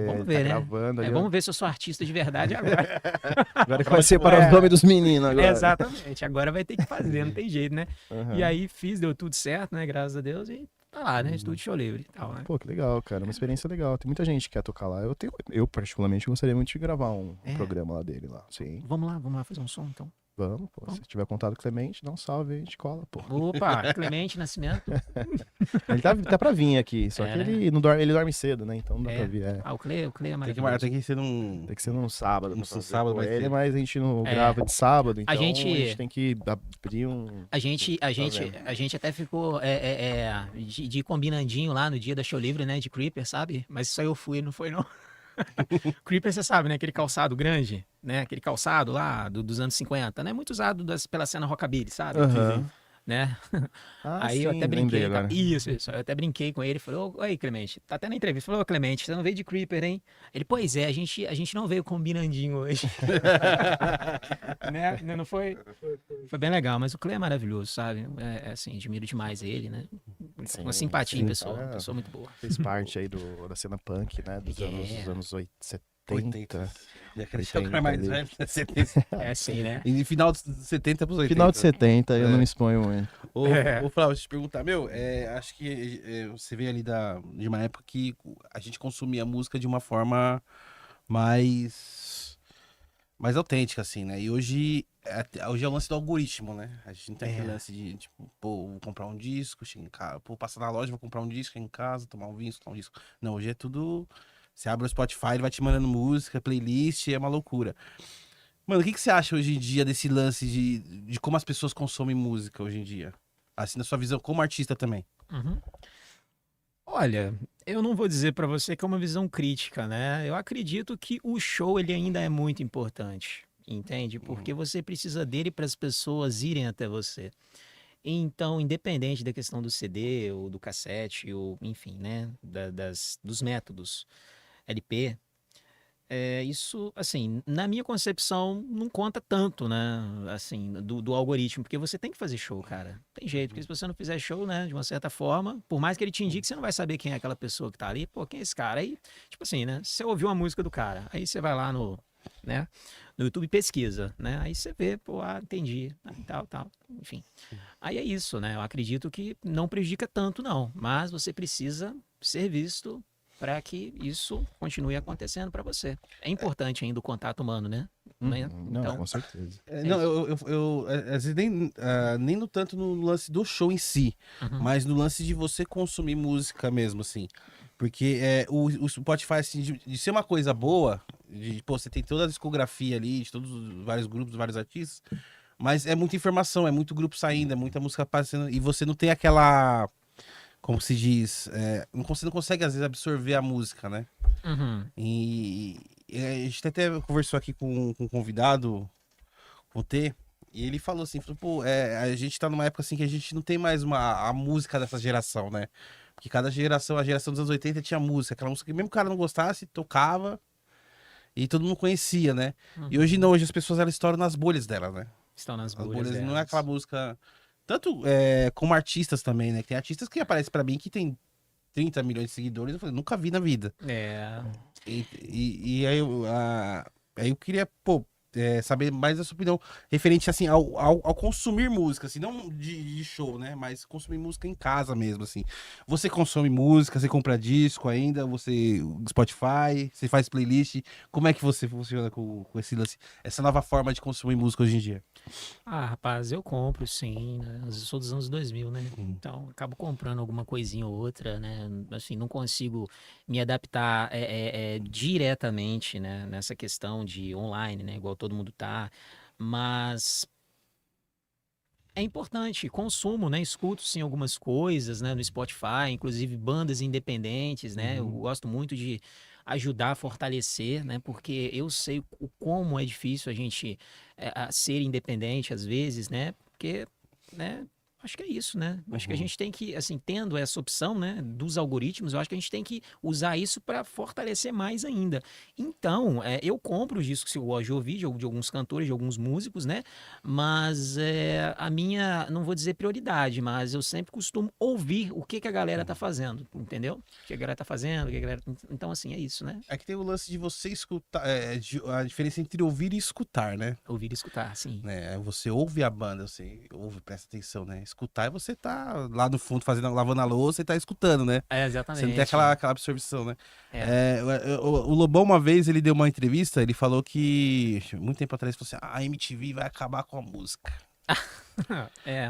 Vamos ver, né? Gravando ali, ó. Vamos ver se eu sou artista de verdade agora. Agora que vai ser para os nomes dos meninos agora. Exatamente, agora vai ter que fazer, não tem jeito, né? Uhum. E aí fiz, deu tudo certo, né? Graças a Deus, e Tá lá, né? Estúdio Show Livre e tal, né? Pô, que legal, cara. Uma experiência legal. Tem muita gente que quer tocar lá. Eu particularmente, gostaria muito de gravar um programa lá dele lá. Sim. Vamos lá fazer um som, então. Vamos, pô. Se tiver contato com o Clemente, dá um salve aí, a gente cola, pô. Opa, Clemente Nascimento. Ele tá pra vir aqui, só que né? ele não dorme, ele dorme cedo, né? Então não dá pra vir. Ah, o Clay é Tem maravilhoso. tem que ser num. Tem que ser num sábado. Num pra fazer sábado com mais ele, cedo. mas a gente não grava de sábado, então a gente- gente tem que abrir um... A gente até ficou de ir combinandinho lá no dia da Show Livre, né? De Creeper, sabe? Mas isso aí eu fui, não foi não. Creeper, você sabe, né? Aquele calçado grande, né? Aquele calçado lá dos anos 50, né? Muito usado pela cena rockabilly, sabe? Aham. Né? Ah, Aí eu sim, até lembrei brinquei. agora. Isso. Eu até brinquei com ele. Falei, oi, Clemente. Tá até na entrevista. Falou, ô, Clemente, você não veio de Creeper, hein? Ele, pois é, a gente não veio combinandinho hoje. Né? Não foi? Foi bem legal, mas o Clay é maravilhoso, sabe? Assim, admiro demais ele, né? Uma simpatia em sim, pessoa. cara. Pessoa muito boa. Fez parte aí da cena punk, né? Dos anos 70. Já queria deixar o 80 cara mais ali. velho, 70. É assim, né? E final dos 70 pros 80. Final de 70, eu não me exponho muito. Ô, Flávio, deixa eu te perguntar, acho que você veio ali de uma época que a gente consumia música de uma forma mais autêntica, assim, né? E hoje é o lance do algoritmo, né? A gente não tem aquele lance de, tipo, pô, vou comprar um disco, chega em casa, pô, passar na loja, vou comprar um disco, chega em casa, tomar um vinho, escutar um disco. Não, hoje é tudo... Você abre o Spotify, ele vai te mandando música, playlist, é uma loucura. Mano, o que você acha hoje em dia desse lance de como as pessoas consomem música hoje em dia? Assim, na sua visão como artista também. Uhum. Olha, eu não vou dizer pra você que é uma visão crítica, né? Eu acredito que o show ele ainda é muito importante, entende? Porque você precisa dele para as pessoas irem até você. Então, independente da questão do CD ou do cassete, ou enfim, né, dos métodos LP, isso, assim, na minha concepção, não conta tanto, né, assim, do algoritmo, porque você tem que fazer show, cara. Tem jeito, porque se você não fizer show, né, de uma certa forma, por mais que ele te indique, você não vai saber quem é aquela pessoa que tá ali, pô, quem é esse cara? Aí, tipo assim, né, você ouviu uma música do cara, aí você vai lá no YouTube e pesquisa, né, aí você vê, pô, entendi, tal, enfim. Aí é isso, né, eu acredito que não prejudica tanto, não, mas você precisa ser visto para que isso continue acontecendo para você. É importante ainda o contato humano, né? Né? Não, Então, com certeza. Não, às vezes nem no tanto no lance do show em si, Uhum. mas no lance de você consumir música mesmo, assim. Porque o Spotify, assim, de ser uma coisa boa, pô, você tem toda a discografia ali, de todos os vários grupos, vários artistas, mas é muita informação, é muito grupo saindo, é muita música aparecendo, e você não tem aquela, como se diz, você não consegue às vezes absorver a música, né? Uhum. E a gente até conversou aqui com um convidado, com o T, e ele falou assim, pô, a gente tá numa época assim que a gente não tem mais a música dessa geração, né? Porque cada geração, a geração dos anos 80 tinha música, aquela música que mesmo o cara não gostasse, tocava e todo mundo conhecia, né? E hoje não, hoje as pessoas elas estouram nas bolhas dela, né? Estão nas As bolhas bolhas não é delas. aquela música... Tanto como artistas também, né? Tem artistas que aparecem pra mim que tem 30 milhões de seguidores, eu falei, nunca vi na vida. E aí eu queria, pô, saber mais da sua opinião referente, assim, ao consumir música, assim, não de show, né? Mas consumir música em casa mesmo, assim. Você consome música, você compra disco ainda, você Spotify, você faz playlist. Como é que você funciona com esse lance, essa nova forma de consumir música hoje em dia? Ah, rapaz, eu compro sim, né? Eu sou dos anos 2000, né? Então, acabo comprando alguma coisinha ou outra, né? Assim, não consigo me adaptar diretamente, né? Nessa questão de online, né? Igual todo mundo tá. Mas é importante, consumo, né? Escuto sim algumas coisas, né? No Spotify, inclusive bandas independentes, né? Eu gosto muito de ajudar a fortalecer, né? Porque eu sei o como é difícil a gente ser independente às vezes, né? Porque, né? Acho que é isso, né? Acho que a gente tem que, assim, tendo essa opção, né, dos algoritmos, eu acho que a gente tem que usar isso para fortalecer mais ainda. Então, eu compro os discos que eu gosto de ouvir, de alguns cantores, de alguns músicos, né? Mas a minha, não vou dizer prioridade, mas eu sempre costumo ouvir o que a galera tá fazendo, entendeu? O que a galera tá fazendo, o que a galera... Então, assim, é isso, né? É que tem o lance de você escutar, a diferença entre ouvir e escutar, né? Ouvir e escutar, sim. Você ouve a banda, você ouve, presta atenção, né? escutar e você tá lá no fundo lavando a louça e tá escutando, né? Exatamente. Você não tem aquela absorção, né? É. O Lobão, uma vez, ele deu uma entrevista, ele falou que, muito tempo atrás, ele falou assim, a MTV vai acabar com a música.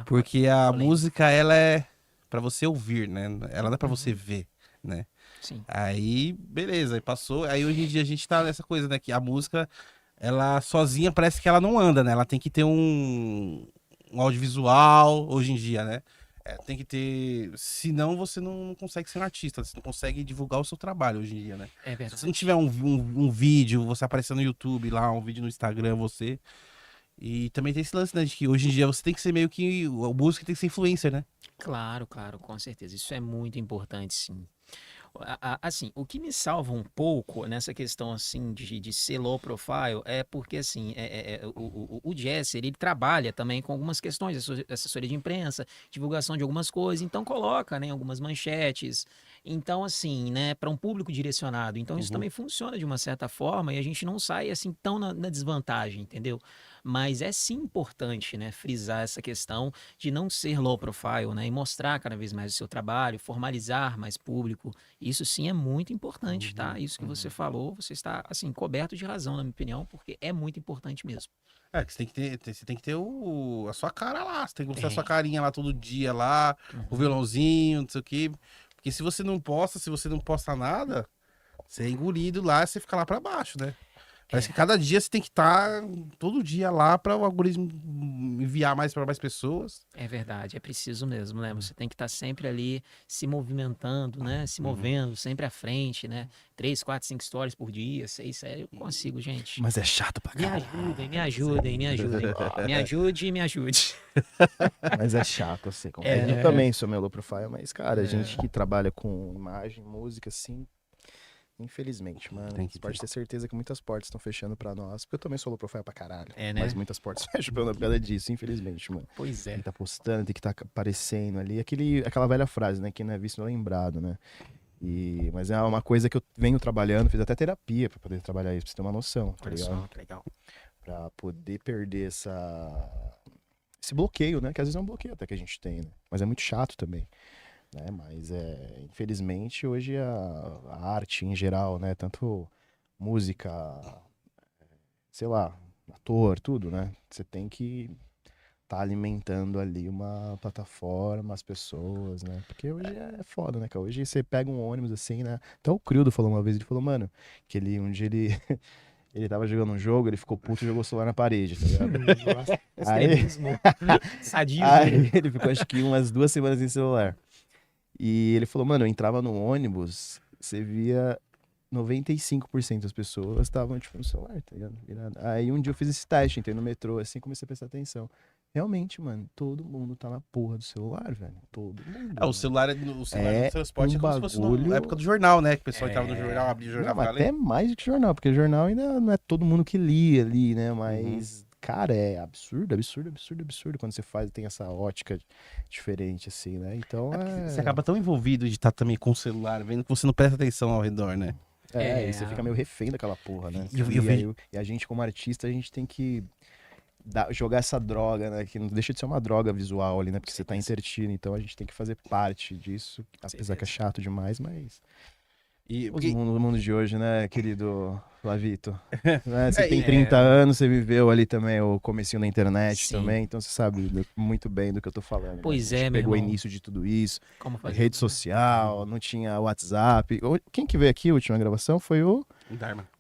Porque a polêmico. música, ela é pra você ouvir, né? Ela não é pra você ver, né? Sim. Aí, beleza, aí passou. Aí hoje em dia a gente tá nessa coisa, né? Que a música, ela sozinha parece que ela não anda, né? Ela tem que ter um audiovisual hoje em dia, né? Tem que ter. Senão você não consegue ser um artista, você não consegue divulgar o seu trabalho hoje em dia, né? É Se verdade. você não tiver um vídeo, você aparecer no YouTube lá, um vídeo no Instagram, você. E também tem esse lance, né? De que hoje em dia você tem que ser meio que. O músico tem que ser influencer, né? Claro, com certeza. Isso é muito importante, sim. Assim, o que me salva um pouco nessa questão assim de ser low profile é porque assim o Jesse ele trabalha também com algumas questões, assessoria de imprensa, divulgação de algumas coisas, então coloca, né, algumas manchetes, então assim, né, para um público direcionado, então isso também funciona de uma certa forma e a gente não sai assim tão na desvantagem, entendeu? Mas é sim importante, né, frisar essa questão de não ser low profile, né, e mostrar cada vez mais o seu trabalho, formalizar mais público. Isso sim é muito importante, tá? Isso que você falou, você está, assim, coberto de razão, na minha opinião, porque é muito importante mesmo. Que você tem que ter a sua cara lá, você tem que mostrar a sua carinha lá todo dia lá, o violãozinho, não sei o quê. Porque se você não posta nada, você é engolido lá e você fica lá pra baixo, né? Parece que cada dia você tem que estar todo dia lá para o algoritmo enviar mais para mais pessoas. É verdade, é preciso mesmo, né? Você tem que estar sempre ali se movimentando, né? Se movendo, sempre à frente, né? 3, 4, 5 stories por dia, 6, 7, eu consigo, gente. Mas é chato pra Me caralho. ajudem, me ajudem, me ajudem. Me ajude e me ajude. Mas é chato, eu sei. É. Eu também sou meu low profile, mas, cara, a gente que trabalha com imagem, música, assim, infelizmente, mano, Tem que você pode ter certeza que muitas portas estão fechando pra nós, porque eu também sou low profile pra caralho. É, né? Mas muitas portas fecham por causa disso, infelizmente, mano. Pois Tem é. que tá postando, tem que estar aparecendo ali. Aquela velha frase, né? Quem não é visto não é lembrado, né? Mas é uma coisa que eu venho trabalhando, fiz até terapia pra poder trabalhar isso, pra você ter uma noção, tá Olha ligado? só, que legal. Pra poder perder esse bloqueio, né? Que às vezes é um bloqueio até que a gente tem, né? Mas é muito chato também, né? Mas infelizmente hoje a arte em geral, né? Tanto música, sei lá, ator, tudo, né? Você tem que tá alimentando ali uma plataforma, as pessoas, né? Porque hoje é foda, né, cara? Hoje você pega um ônibus assim, né? Até o Crildo falou uma vez, ele falou, mano, que um dia ele tava jogando um jogo, ele ficou puto e jogou o celular na parede, tá ligado? Extremismo. Sadismo. Aí ele ficou acho que umas 2 semanas sem celular. E ele falou, mano, eu entrava no ônibus, você via 95% das pessoas estavam, tipo, no celular, tá ligado? Aí um dia eu fiz esse teste, entrei no metrô, assim, comecei a prestar atenção. Realmente, mano, todo mundo tá na porra do celular, velho. Todo mundo. O celular no transporte um é como se fosse bagulho- na época do jornal, né? Que o pessoal entrava no jornal, abria o jornal, Não, mas ficava até lendo. mais do que jornal, porque jornal ainda não é todo mundo que lia ali, né? Mas, cara, é absurdo, absurdo, absurdo, absurdo quando você tem essa ótica diferente, assim, né? Então, Você acaba tão envolvido de estar também com o celular, vendo que você não presta atenção ao redor, né? e você fica meio refém daquela porra, né? E eu E vejo- a gente, como artista, a gente tem que jogar essa droga, né? Que não deixa de ser uma droga visual ali, né? Porque você tá intertido, então a gente tem que fazer parte disso, apesar que é chato demais, mas... O mundo de hoje, né, querido Flavito? Né? Você tem 30 anos, você viveu ali também o comecinho da internet Sim. também, então você sabe muito bem do que eu tô falando. Pois né? A gente meu pegou o irmão. início de tudo isso, Como fazer? rede social, não tinha WhatsApp. Quem que veio aqui, a última gravação, foi o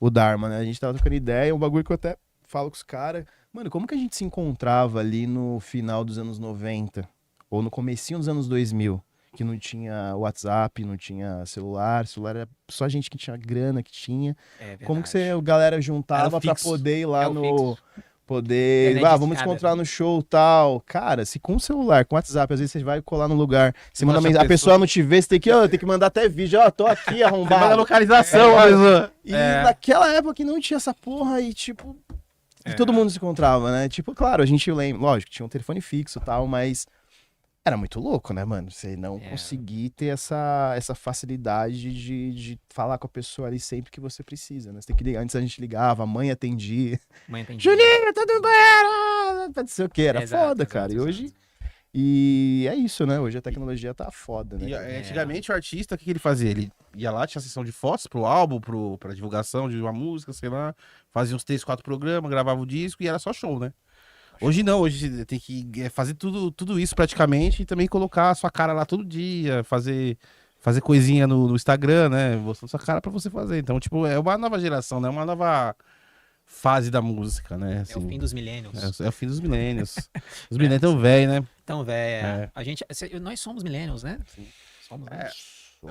Dharma, né? A gente tava trocando ideia, um bagulho que eu até falo com os caras. Mano, como que a gente se encontrava ali no final dos anos 90? Ou no comecinho dos anos 2000? Que não tinha WhatsApp, não tinha celular era só gente que tinha grana, que tinha. Como que a galera juntava pra fixo. poder ir lá É o no... fixo. Poder... Internet vamos discada, encontrar né? no show e tal. Cara, se com o celular, com o WhatsApp, às vezes você vai colar no lugar, você manda Nossa, mensagem, a a pessoa não te vê, você tem que mandar até vídeo. Ó, tô aqui, Você manda a arrombado. localização, a pessoa. E naquela época que não tinha essa porra e, tipo... E todo mundo se encontrava, né? Tipo, claro, a gente lembra... Lógico, tinha um telefone fixo e tal, mas... Era muito louco, né, mano? Você não conseguir ter essa facilidade de falar com a pessoa ali sempre que você precisa, né? Você tem que ligar. Antes a gente ligava, a mãe atendia. Mãe, entendi. Juninho, tá no banheiro! Não sei o que, era Exato, foda, exato, cara. E exato. hoje E é isso, né? Hoje a tecnologia tá foda, né? E, antigamente o artista, o que ele fazia? Ele ia lá, tinha sessão de fotos pro álbum, pra divulgação de uma música, sei lá, fazia uns 3, 4 programas, gravava o disco e era só show, né? Hoje não, hoje você tem que fazer tudo isso praticamente e também colocar a sua cara lá todo dia, fazer coisinha no Instagram, né? Mostrando sua cara pra você fazer. Então, tipo, é uma nova geração, né? Uma nova fase da música, né? É o Assim, fim dos millennials. é o fim dos milênios. Os milênios tão velhos, né? Então, velho, É. nós somos millennials, né? Somos, né?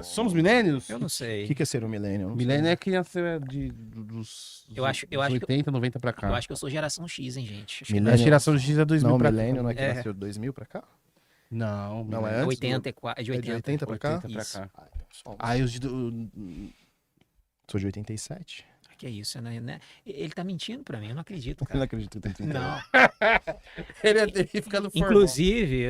Somos milênios? Eu não sei. O que é ser um millennial? Não sei. Milênio é criança dos Eu acho- 80, 90 pra cá. Eu acho que eu sou geração X, hein, gente? Acho que Millennial. A geração X é 2000 Não, pra millennial cá. não é que É. nasceu de 2000 pra cá? Não, Não, milênio é antes? 84, é de É 80. de 80 pra cá? 80 pra Isso. cá. Ah, então somos. Aí os de... Sou de 87. Que é isso, né? Ele tá mentindo pra mim, eu não acredito, Eu cara. não acredito que tem 30 Não. ele fica no formal. Inclusive,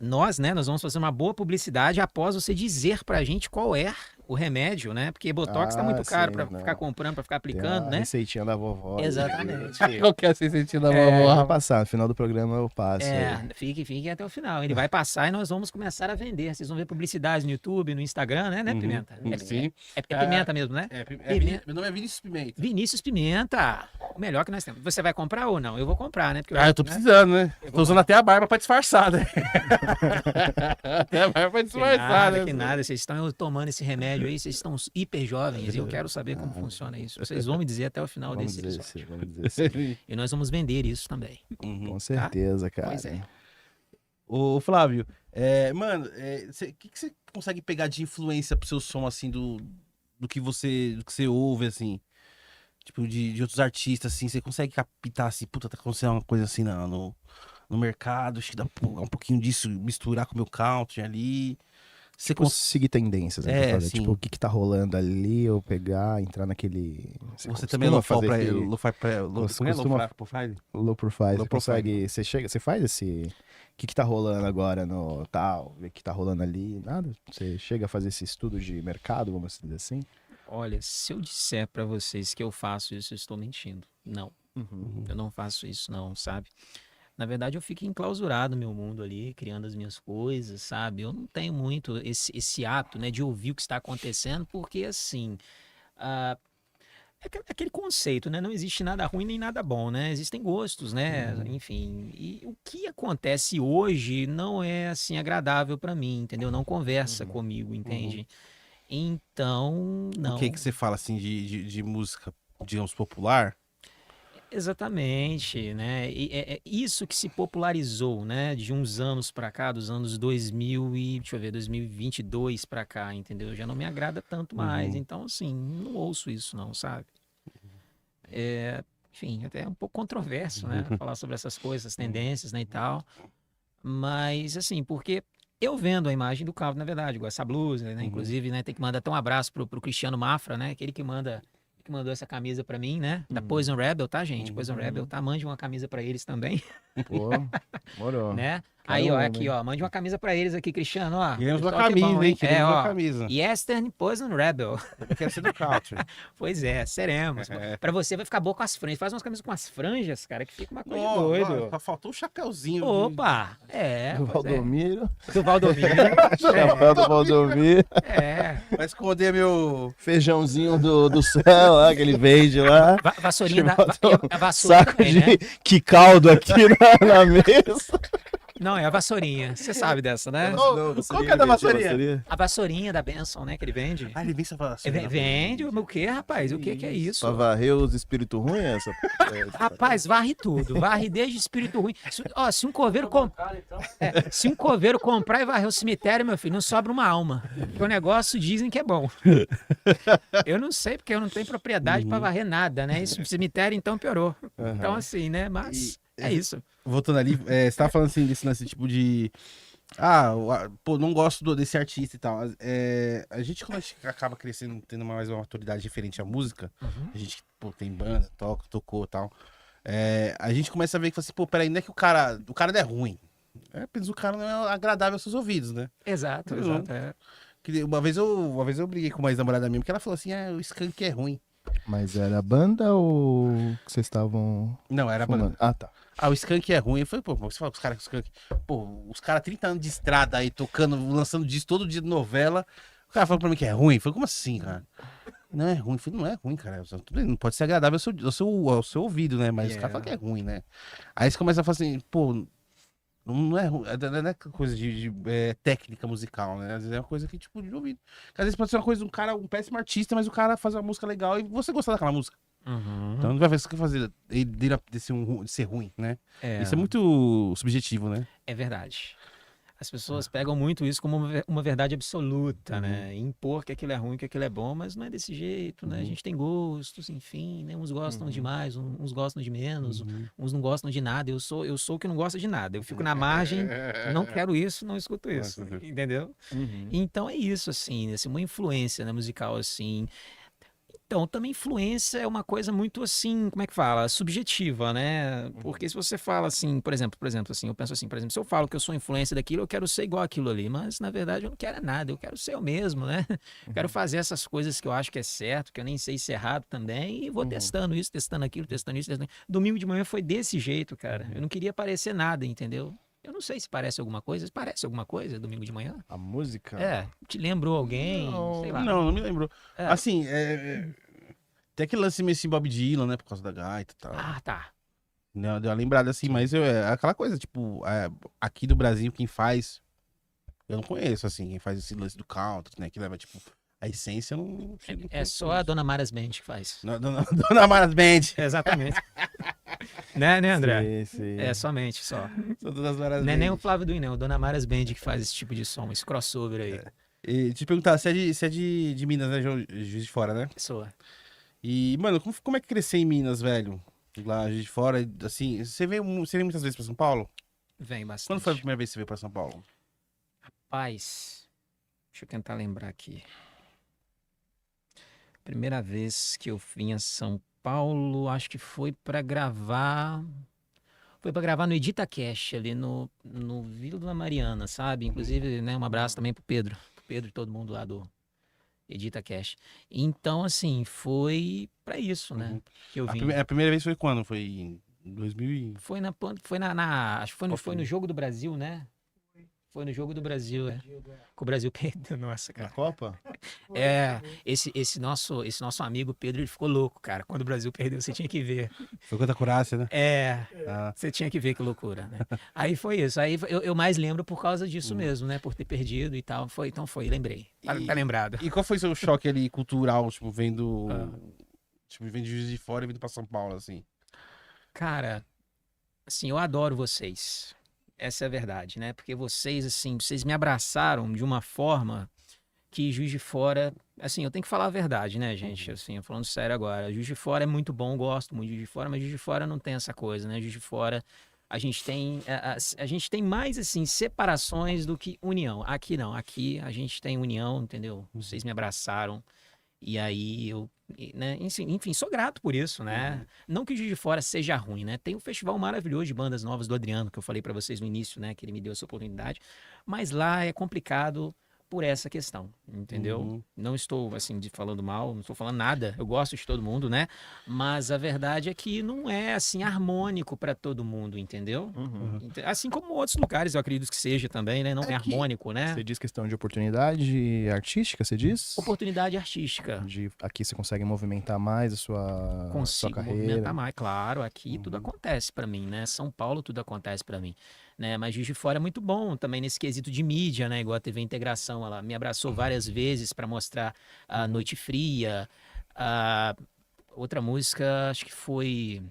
nós, né, nós vamos fazer uma boa publicidade após você dizer pra gente qual é o remédio, né? Porque Botox tá muito caro sim, pra não. ficar comprando, pra ficar Tem aplicando, a né? receitinha da vovó. Exatamente. Qual que é a sensação da Vou vovó? passar, no final do programa eu passo. aí. Fique até o final. Ele vai passar e nós vamos começar a vender. Vocês vão ver publicidade no YouTube, no Instagram, né, Uhum, Pimenta? sim. É Pimenta mesmo, né? Meu nome é Vinícius Pimenta. Vinícius Pimenta, o melhor que nós temos. Você vai comprar ou não? Eu vou comprar, né? Porque Ah, eu tô né? precisando, né? Tô usando até a barba pra disfarçar, né? Até a barba pra disfarçar, né? Que nada, vocês estão tomando esse remédio aí, vocês estão hiper jovens e eu quero saber como funciona isso. Vocês vão me dizer até o final Vamos desse dizer episódio. assim, vamos dizer assim. E nós vamos vender isso também. Com certeza, cara. Pois é. Ô, Flávio, mano, o que você consegue pegar de influência pro seu som, assim, do que você ouve, assim? Tipo, de outros artistas, assim, você consegue captar, assim, puta, tá acontecendo uma coisa assim no mercado, acho que dá um pouquinho disso, misturar com o meu country ali. Você Tipo, seguir tendências, né? pra fazer. sim. Tipo, o que tá rolando ali, eu pegar, entrar naquele... Você também é low fazer pra aquele low profile? low profile. Low Você profile. consegue... Você faz esse... O que tá rolando agora no tal, ver o que tá rolando ali, nada? Você chega a fazer esse estudo de mercado, vamos dizer assim? Olha, se eu disser pra vocês que eu faço isso, eu estou mentindo. Não, eu não faço isso não, sabe? Na verdade, eu fico enclausurado no meu mundo ali, criando as minhas coisas, sabe? Eu não tenho muito esse ato, né, de ouvir o que está acontecendo, porque assim, é aquele conceito, né? Não existe nada ruim nem nada bom, né? Existem gostos, né? Enfim, e o que acontece hoje não é assim agradável pra mim, entendeu? Não conversa comigo, entende? Então, não. O que você fala, assim, de música, digamos, popular? Exatamente, né? E é isso que se popularizou, né? De uns anos pra cá, dos anos 2000 e, deixa eu ver, 2022 pra cá, entendeu? Já não me agrada tanto mais. Então, assim, não ouço isso não, sabe? Enfim, até é um pouco controverso, né? Falar sobre essas coisas, essas tendências, né, e tal. Mas, assim, porque eu vendo a imagem do Calvin, na verdade, igual essa blusa, né? Inclusive, né, tem que mandar até um abraço pro Cristiano Mafra, né? Aquele que mandou essa camisa pra mim, né? Da Poison Rebel, tá, gente? Poison Rebel, tá? Mande uma camisa pra eles também, Pô, morou. né? Caramba, Aí, ó, aqui, hein? ó, mande uma camisa pra eles aqui, Cristiano, ó. Queremos uma Pessoal, que camisa, bom, hein? Queremos uma ó, camisa. Eastern Poison Rebel. Eu quero ser do country. Pois é, seremos. Pra você vai ficar boa com as franjas. Faz umas camisas com as franjas, cara, que fica uma coisa Ó, doido. só faltou o chapéuzinho. Opa! Do Pois é. Valdomiro. Do Valdomiro. Chapéu do Valdomiro. Vai esconder meu... Feijãozinho do céu lá, que ele vende lá. Vassourinha da... Botou A vassoura Saco também, de né? que caldo aqui na mesa. Não, é a vassourinha. Você sabe dessa, né? Qual que é da vassourinha? A vassourinha da Benção, né? Que ele vende. Ah, ele vem só falar assim. Vende o quê, rapaz? O que é isso? Pra varrer os espíritos ruins, essa? Rapaz, varre tudo. Varre desde espírito ruim. Se um coveiro se um coveiro comprar e varrer o cemitério, meu filho, não sobra uma alma. Porque o negócio dizem que é bom. Eu não sei, porque eu não tenho propriedade pra varrer nada, né? Esse cemitério, então, piorou. Então, assim, né? Mas é isso. Voltando ali, você tava falando assim desse lance tipo de... pô, não gosto desse artista e tal. A gente, quando a gente acaba crescendo, tendo mais uma maturidade referente à música, a gente, pô, tem banda, tocou e tal. A gente começa a ver que, assim, pô, peraí, não é que o cara não é ruim. Apenas o cara não é agradável aos seus ouvidos, né? Exato. Que uma vez eu briguei com uma ex-namorada minha, porque ela falou assim, o Skank é ruim. Mas era banda ou que vocês estavam Não, era fumando? banda. Ah, tá. Ah, o Skank é ruim. Eu falei, pô, você fala com os caras que o Skank. Pô, os caras 30 anos de estrada aí, tocando, lançando disco todo dia de novela. O cara falou pra mim que é ruim. Eu falei, como assim, cara? Não é ruim. Eu falei, não é ruim, cara. Tudo bem, não pode ser agradável ao seu ouvido, né? Mas os caras falam que é ruim, né? Aí você começa a falar assim, pô, não é ruim. Não é coisa de técnica musical, né? Às vezes é uma coisa que, tipo, de ouvido. Às vezes pode ser uma coisa de um cara, um péssimo artista, mas o cara faz uma música legal e você gostar daquela música. Então não vai fazer dele de ser ruim, né? Isso é muito subjetivo, né? É verdade. As pessoas pegam muito isso como uma verdade absoluta, né? Impor que aquilo é ruim, que aquilo é bom, mas não é desse jeito, né? A gente tem gostos, enfim, né? Uns gostam de mais, uns gostam de menos, uns não gostam de nada. Eu sou o que não gosta de nada. Eu fico na margem, não quero isso, não escuto isso, entendeu? Então é isso, assim, uma influência, né, musical, assim. Então, também influência é uma coisa muito assim, como é que fala? Subjetiva, né? Porque se você fala assim, por exemplo, assim, eu penso assim, por exemplo, se eu falo que eu sou influência daquilo, eu quero ser igual aquilo ali, mas na verdade eu não quero nada, eu quero ser eu mesmo, né? Quero fazer essas coisas que eu acho que é certo, que eu nem sei se é errado também, e vou testando isso, testando aquilo, testando isso, testando. Domingo de manhã foi desse jeito, cara. Eu não queria parecer nada, entendeu? Eu não sei se parece alguma coisa. Parece alguma coisa domingo de manhã? A música? Te lembrou alguém? Sei lá. Não me lembrou. É. Assim, tem aquele lance meio assim, Bob Dylan, né? Por causa da gaita e tal. Ah, tá. Deu uma lembrada assim, mas é aquela coisa, tipo, aqui do Brasil, quem faz. Eu não conheço, assim, quem faz esse lance do country, né? Que leva, tipo, a essência, eu não. É só a Dona Maras Band que faz. Dona Maras Band. Exatamente. né, André? Sim. É, somente, só. São todas Maras Não é Band. nem o Flávio Duin, não. Dona Maras Band que faz esse tipo de som, esse crossover aí. E te perguntar, você é de Minas, né? Juiz de Fora, né? Pessoa. E, mano, como é que crescer em Minas, velho? Lá, Juiz de Fora, assim, você veio muitas vezes pra São Paulo? Vem bastante. Quando foi a primeira vez que você veio pra São Paulo? Paz. Deixa eu tentar lembrar aqui. Primeira vez que eu vim a São Paulo, acho que foi pra gravar. Foi pra gravar no Edita Cash, ali no Vila da Mariana, sabe? Inclusive, né, um abraço também pro Pedro. Pro Pedro e todo mundo lá do Edita Cash. Então, assim, foi pra isso, né? Que eu vim. A primeira vez foi quando? Foi em 2000 e... Foi acho que foi no Jogo do Brasil, né? Foi no Jogo do Brasil, com o Brasil perdeu. Nossa, Na cara. Copa? Esse nosso amigo Pedro, ele ficou louco, cara. Quando o Brasil perdeu, você tinha que ver. Foi contra a Croácia, né? Você tinha que ver que loucura, né? Aí foi isso. Aí eu mais lembro por causa disso mesmo, né? Por ter perdido e tal. Então foi, lembrei. Tá lembrado. E qual foi o seu choque ali cultural, tipo, vendo... Tipo, vendo de Juiz de Fora e vindo pra São Paulo, assim? Cara, assim, eu adoro vocês. Essa é a verdade, né? Porque vocês, assim, vocês me abraçaram de uma forma que Juiz de Fora... Assim, eu tenho que falar a verdade, né, gente? Assim, eu falando sério agora. Juiz de Fora é muito bom, gosto muito de Juiz de Fora, mas Juiz de Fora não tem essa coisa, né? Juiz de Fora, a gente tem mais, assim, separações do que união. Aqui não, aqui a gente tem união, entendeu? Vocês me abraçaram. E aí eu, né, enfim, sou grato por isso, né? Não que o Juiz de Fora seja ruim, né? Tem um festival maravilhoso de bandas novas do Adriano, que eu falei pra vocês no início, né? Que ele me deu essa oportunidade. Mas lá é complicado por essa questão, entendeu? Não estou, assim, falando mal, não estou falando nada. Eu gosto de todo mundo, né? Mas a verdade é que não é, assim, harmônico pra todo mundo, entendeu? Assim como outros lugares, eu acredito que seja também, né? Não é harmônico, né? Você diz questão de oportunidade artística, você diz? Oportunidade artística. Aqui você consegue movimentar mais a sua Consigo carreira. movimentar mais, claro. Aqui tudo acontece pra mim, né? São Paulo tudo acontece pra mim, né? Mas Juiz de Fora é muito bom também nesse quesito de mídia, né? Igual a TV Integração, ela me abraçou várias vezes pra mostrar a Noite Fria. Outra música, acho que foi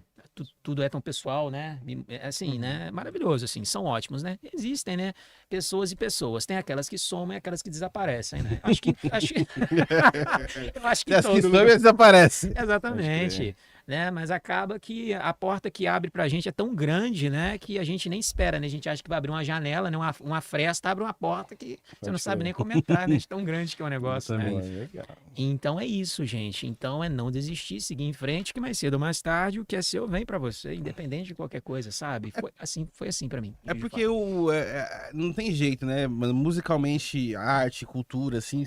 Tudo é Tão Pessoal, né? Assim, né? Maravilhoso, assim. São ótimos, né? Existem, né? Pessoas e pessoas. Tem aquelas que somam e aquelas que desaparecem, né? Acho que eu acho que As que todo sobem desaparecem. Exatamente. Né? Mas acaba que a porta que abre pra gente é tão grande, né? Que a gente nem espera, né? A gente acha que vai abrir uma janela, né? Uma fresta, abre uma porta que você não sabe nem como entrar, né? De tão grande que é o negócio, né? Legal. Então é isso, gente. Então é não desistir, seguir em frente, que mais cedo ou mais tarde o que é seu vem pra você, independente de qualquer coisa, sabe? Foi assim pra mim. É porque não tem jeito, né? Mano, musicalmente, arte, cultura, assim,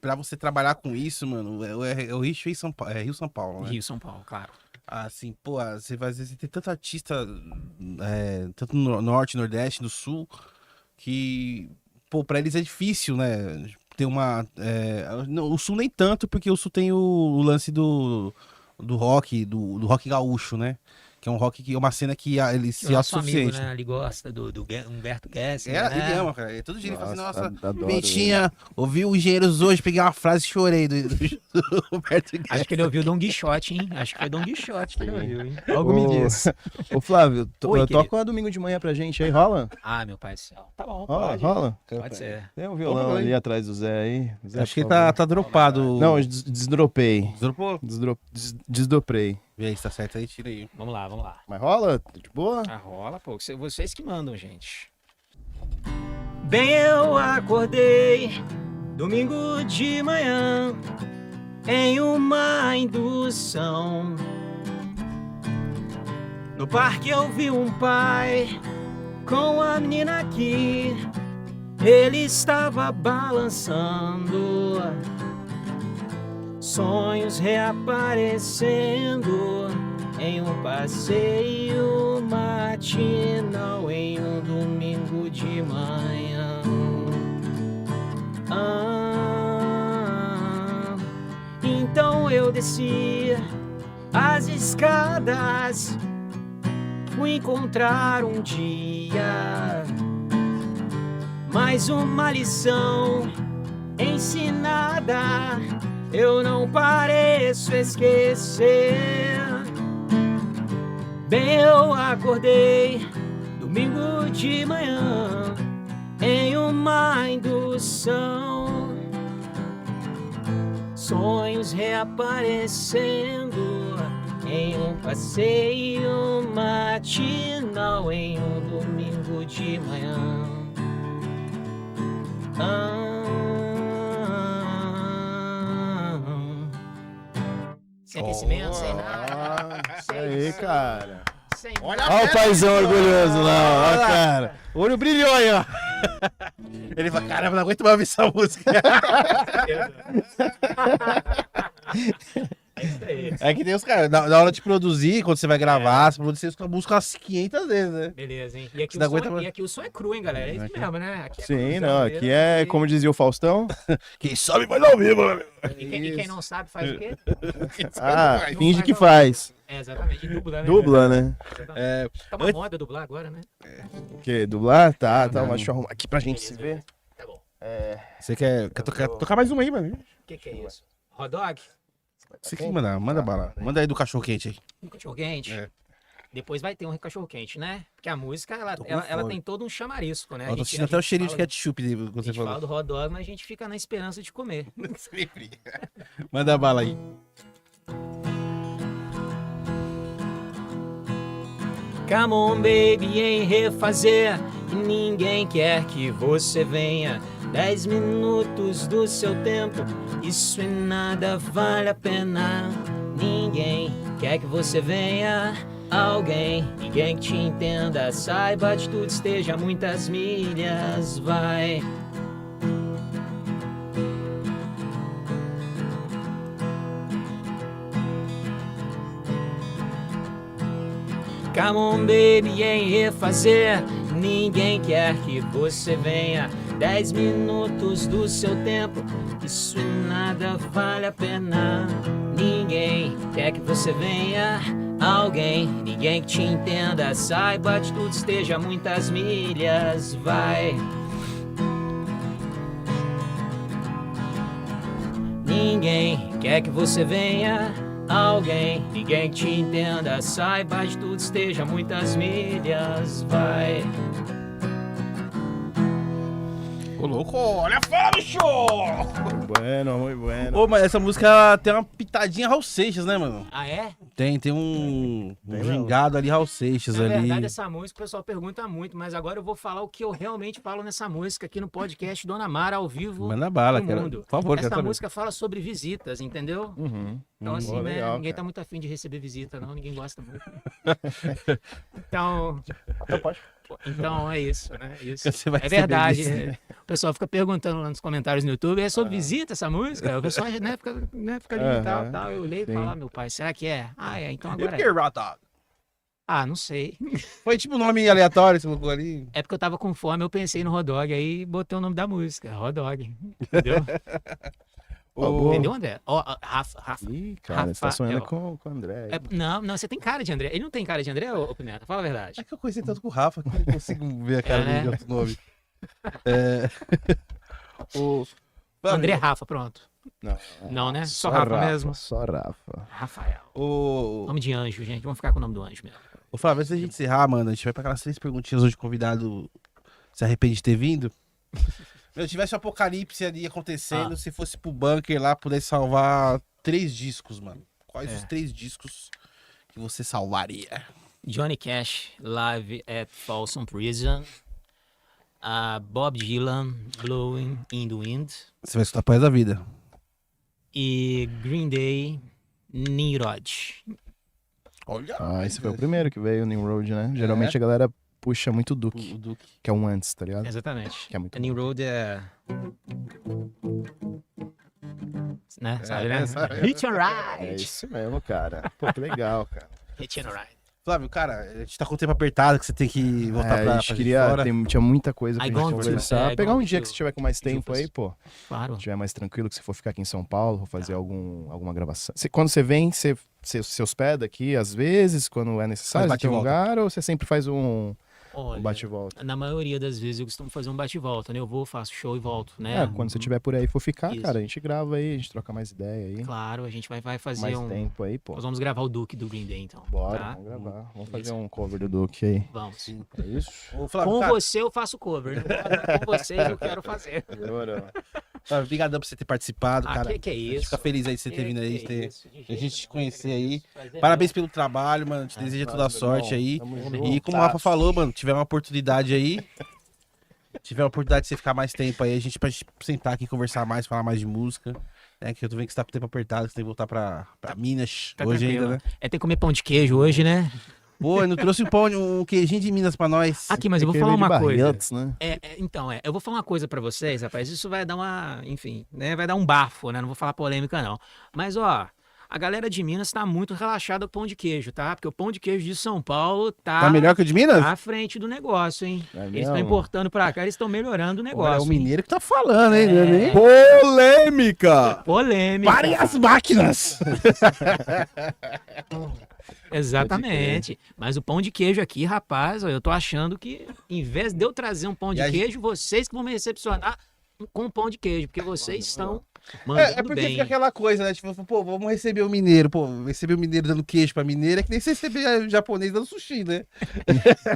pra você trabalhar com isso, mano, é o Rio São Paulo, né? Rio, São Paulo, claro. Assim, pô, você vai ver, você tem tanto artista, tanto no norte, nordeste, no sul, que, pô, pra eles é difícil, né? Ter uma. O sul nem tanto, porque o sul tem o lance do rock, do rock gaúcho, né? Que é um rock que é uma cena que ele O se nosso amigo, autossuficiente. né? Ele gosta do Humberto Gessinger, Ele né? ama, cara. E todo dia ele fala assim, nossa, adoro Pimentinha, ouvi o Engenheiros hoje, peguei uma frase e chorei do Roberto Guedes. Acho que ele ouviu Don Quixote, hein? Acho que foi Don Quixote que ele ouviu, hein? Algo me diz. Ô, Flávio, Oi, querido. toca uma domingo de manhã pra gente aí, rola? Ah, meu pai do céu. Tá bom, Rola, pode. rola? Pode ser. Tem um violão ali atrás do Zé aí. Zé, Acho que por ele favor. tá dropado. Não, eu desdropei. Dropou? Desdoprei. Vê aí se tá certo aí, tira aí. Vamos lá, vamos lá. Mas rola? Tá de boa? Ah, rola, pô. Vocês que mandam, gente. Bem, eu acordei domingo de manhã em uma indução. No parque eu vi um pai com a menina aqui. Ele estava balançando, sonhos reaparecendo em um passeio matinal em um domingo de manhã. Então eu desci as escadas, fui encontrar um dia mais uma lição ensinada. Eu não pareço esquecer. Bem, eu acordei domingo de manhã em uma indução, sonhos reaparecendo em um passeio matinal em um domingo de manhã. Sem aquecimento, sem nada. Isso aí, cara. Sem Olha nada. Olha o paizão orgulhoso lá, ó, cara. O olho brilhou aí, ó. Ele fala, caramba, não aguento mais ouvir essa música. É isso aí. É que tem os caras, na hora de produzir, quando você vai gravar, você produz a música umas 500 vezes, né? Beleza, hein? E aqui, Você não aguenta mais. o som é cru, hein, galera? É isso mesmo, né? Aqui é Sim, cruzão não, mesmo, aqui é, e- como dizia o Faustão. Quem sabe vai ao vivo, meu amigo. E quem não sabe faz o quê? Ah, Não finge faz que ao faz. É, exatamente. E dubla, né? Dubla, né? Exatamente. Tá uma moda dublar agora, né? O quê? Dublar? Tá, mas deixa eu arrumar aqui pra gente se ver. Tá bom. Você quer tocar mais uma aí, mano? O que é isso? Hot dog? Você que manda bala. Manda aí do cachorro quente aí. Um cachorro-quente? É. Depois vai ter um cachorro-quente, né? Porque a música, Tô com ela fome. tem todo um chamarisco, né? Eu tô sentindo até o cheirinho de ketchup quando A você gente fala falou. do hot dog, mas a gente fica na esperança de comer. Sempre. Manda bala aí. Come on, baby, em refazer. E ninguém quer que você venha. 10 minutos do seu tempo, isso em nada vale a pena. Ninguém quer que você venha. Ninguém que te entenda. Saiba de tudo, esteja a muitas milhas, vai. Come on, baby, em refazer. Ninguém quer que você venha. 10 minutos do seu tempo, isso em nada vale a pena. Ninguém quer que você venha. Ninguém que te entenda. Saiba de tudo, esteja a muitas milhas, vai. Ninguém quer que você venha. Ninguém que te entenda. Saiba de tudo, esteja a muitas milhas, vai. Ô, louco, olha fora, bicho! Muito bueno. Ô, mas essa música ela tem uma pitadinha Raul Seixas, né, mano? Ah, é? Tem um gingado ali, Raul Seixas Na ali. verdade, essa música o pessoal pergunta muito, mas agora eu vou falar o que eu realmente falo nessa música aqui no podcast Dona Mara, ao vivo. Manda bala, do cara. mundo. Por favor, quero Essa saber. música fala sobre visitas, entendeu? Uhum. Então, assim, Pô, né? legal, Ninguém cara. tá muito afim de receber visita, não. Ninguém gosta muito. Então, Então pode. Então é isso, né? Isso. Você vai É ser verdade. bem O pessoal fica perguntando lá nos comentários no YouTube, é sobre visita essa música? O pessoal fica ali e tal, tal. Eu olhei e falei, meu pai, será que é? Ah, é, então E agora por que é. Raw Dog? Ah, não sei. Foi tipo um nome aleatório, você colocou ali. É porque eu tava com fome, eu pensei no Hot Dog, aí botei o nome da música, Hot Dog. Entendeu? Entendeu, André? Ó, Rafa. Ih, cara, você tá sonhando com o André. Não, você tem cara de André. Ele não tem cara de André, ô Pimenta? Fala a verdade. É que eu conheci tanto com o Rafa que eu não consigo ver a cara dele de outro nome. O... André Rafa, pronto. Não, Não, né? Só Rafa mesmo. Só Rafa. Rafael. O... Nome de anjo, gente. Vamos ficar com o nome do anjo mesmo. Ô, Flávio, antes da gente encerrar, mano, a gente vai pra aquelas 3 perguntinhas onde o convidado se arrepende de ter vindo. Se tivesse um apocalipse ali acontecendo, se fosse pro bunker lá, pudesse salvar 3 discos, mano. Quais os 3 discos que você salvaria? Johnny Cash, Live at Folsom Prison. Bob Dylan, Blowing in the Wind. Você vai escutar Paz da Vida. E Green Day, Nimrod. Olha. Esse foi o primeiro que veio, o Nimrod, né? Geralmente a galera puxa muito o O Duke, Duque. que é um antes, tá ligado? Exatamente. Que é muito A Nimrod é... Né? Sabe, né? Hit and É Ride. isso mesmo, cara. Pô, que legal, cara. Hit and Ride. Flávio, cara, a gente tá com o tempo apertado, que você tem que voltar pra A gente queria, fora. tinha muita coisa pra I gente gone to- conversar. I Pegar gone um dia to- que você tiver com mais tempo aí, pô. Claro. Tiver mais tranquilo, que você for ficar aqui em São Paulo, for fazer alguma gravação. Quando você vem, você se hospeda aqui, às vezes, quando é necessário, Faz você tem um bate-volta. lugar, ou você sempre faz um Olha, bate-volta? na maioria das vezes eu costumo fazer um bate-volta, né? Eu vou, faço show e volto, né? Quando você estiver por aí e for ficar, Isso. cara, a gente grava aí, a gente troca mais ideia aí. Claro, a gente vai fazer Mais um... tempo aí, pô. Nós vamos gravar o Duke do Green Day, então. Bora, tá? vamos gravar. Vamos Isso. fazer um cover do Duke aí. Vamos. É isso? Ô, Flávio, Com cara, você eu faço cover, né? Com vocês eu quero fazer. Demorou. Flávio, obrigadão por você ter participado, cara. Que é A gente isso? fica feliz aí de você ter vindo aí, Que ter... isso, de a jeito gente te nenhum. conhecer aí. Prazer Parabéns pelo trabalho, mano. Te desejo toda a Nossa, meu sorte irmão, aí. tamo E junto. como o Rafa falou, mano, tiver uma oportunidade aí, tiver a oportunidade de você ficar mais tempo aí, pra gente sentar aqui, conversar mais, falar mais de música. Né, que eu tô vendo que você tá com o tempo apertado, você tem que voltar pra Minas Tá hoje tranquilo. ainda, né? É ter que comer pão de queijo hoje, né? Pô, não trouxe um pão, um queijinho de Minas pra nós. Aqui, mas eu vou Tem que falar ver de uma coisa. Barretos, né? Eu vou falar uma coisa pra vocês, rapaz. Isso vai dar uma, enfim, né? Vai dar um bafo, né? Não vou falar polêmica, não. Mas, ó, a galera de Minas tá muito relaxada com o pão de queijo, tá? Porque o pão de queijo de São Paulo tá Tá melhor que o de Minas? à frente do negócio, hein? É Eles estão mesmo? importando pra cá, eles estão melhorando o Olha, é negócio. o mineiro que tá falando, hein? Não é nem- Polêmica! Polêmica. Parem as máquinas! Exatamente. Mas o pão de queijo aqui, rapaz, ó, eu tô achando que, em vez de eu trazer um pão de E a gente- queijo, vocês que vão me recepcionar com um pão de queijo, porque vocês estão mandando É porque bem. fica aquela coisa, né? Tipo, pô, vamos receber o mineiro. Pô, receber o mineiro dando queijo pra mineiro é que nem você receber o japonês dando sushi, né?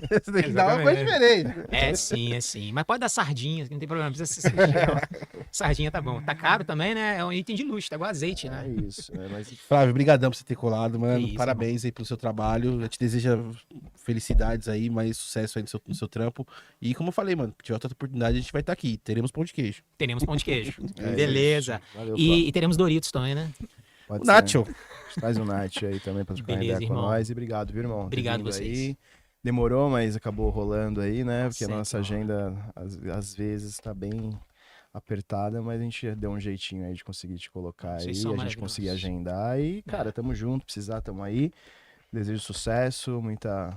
Você tem que dar uma coisa diferente. É sim. Mas pode dar sardinha, que não tem problema, não precisa ser sushi, não. Sardinha tá bom. Tá caro também, né? É um item de luxo, tá igual azeite, É né? isso, né? Mas Flávio, obrigadão por você ter colado, mano. Que isso, Parabéns aí pelo seu trabalho. Eu te desejo felicidades aí, mais sucesso aí no seu trampo. E como eu falei, mano, se tiver outra oportunidade, a gente vai estar aqui. Teremos pão de queijo. Teremos pão de queijo. É Beleza. valeu, E teremos Doritos também, né? pode O ser. Nacho. Traz o Nath aí também pra trocar Beleza, ideia com irmão. nós. E obrigado, viu, irmão? ter Obrigado vindo vocês. aí. Demorou, mas acabou rolando aí, né? Porque Sempre a nossa rola. agenda, às vezes, tá bem apertada, mas a gente deu um jeitinho aí de conseguir te colocar Vocês aí, são a gente maravilhosos. conseguir agendar. E, cara, tamo junto, precisar, tamo aí. Desejo sucesso, muita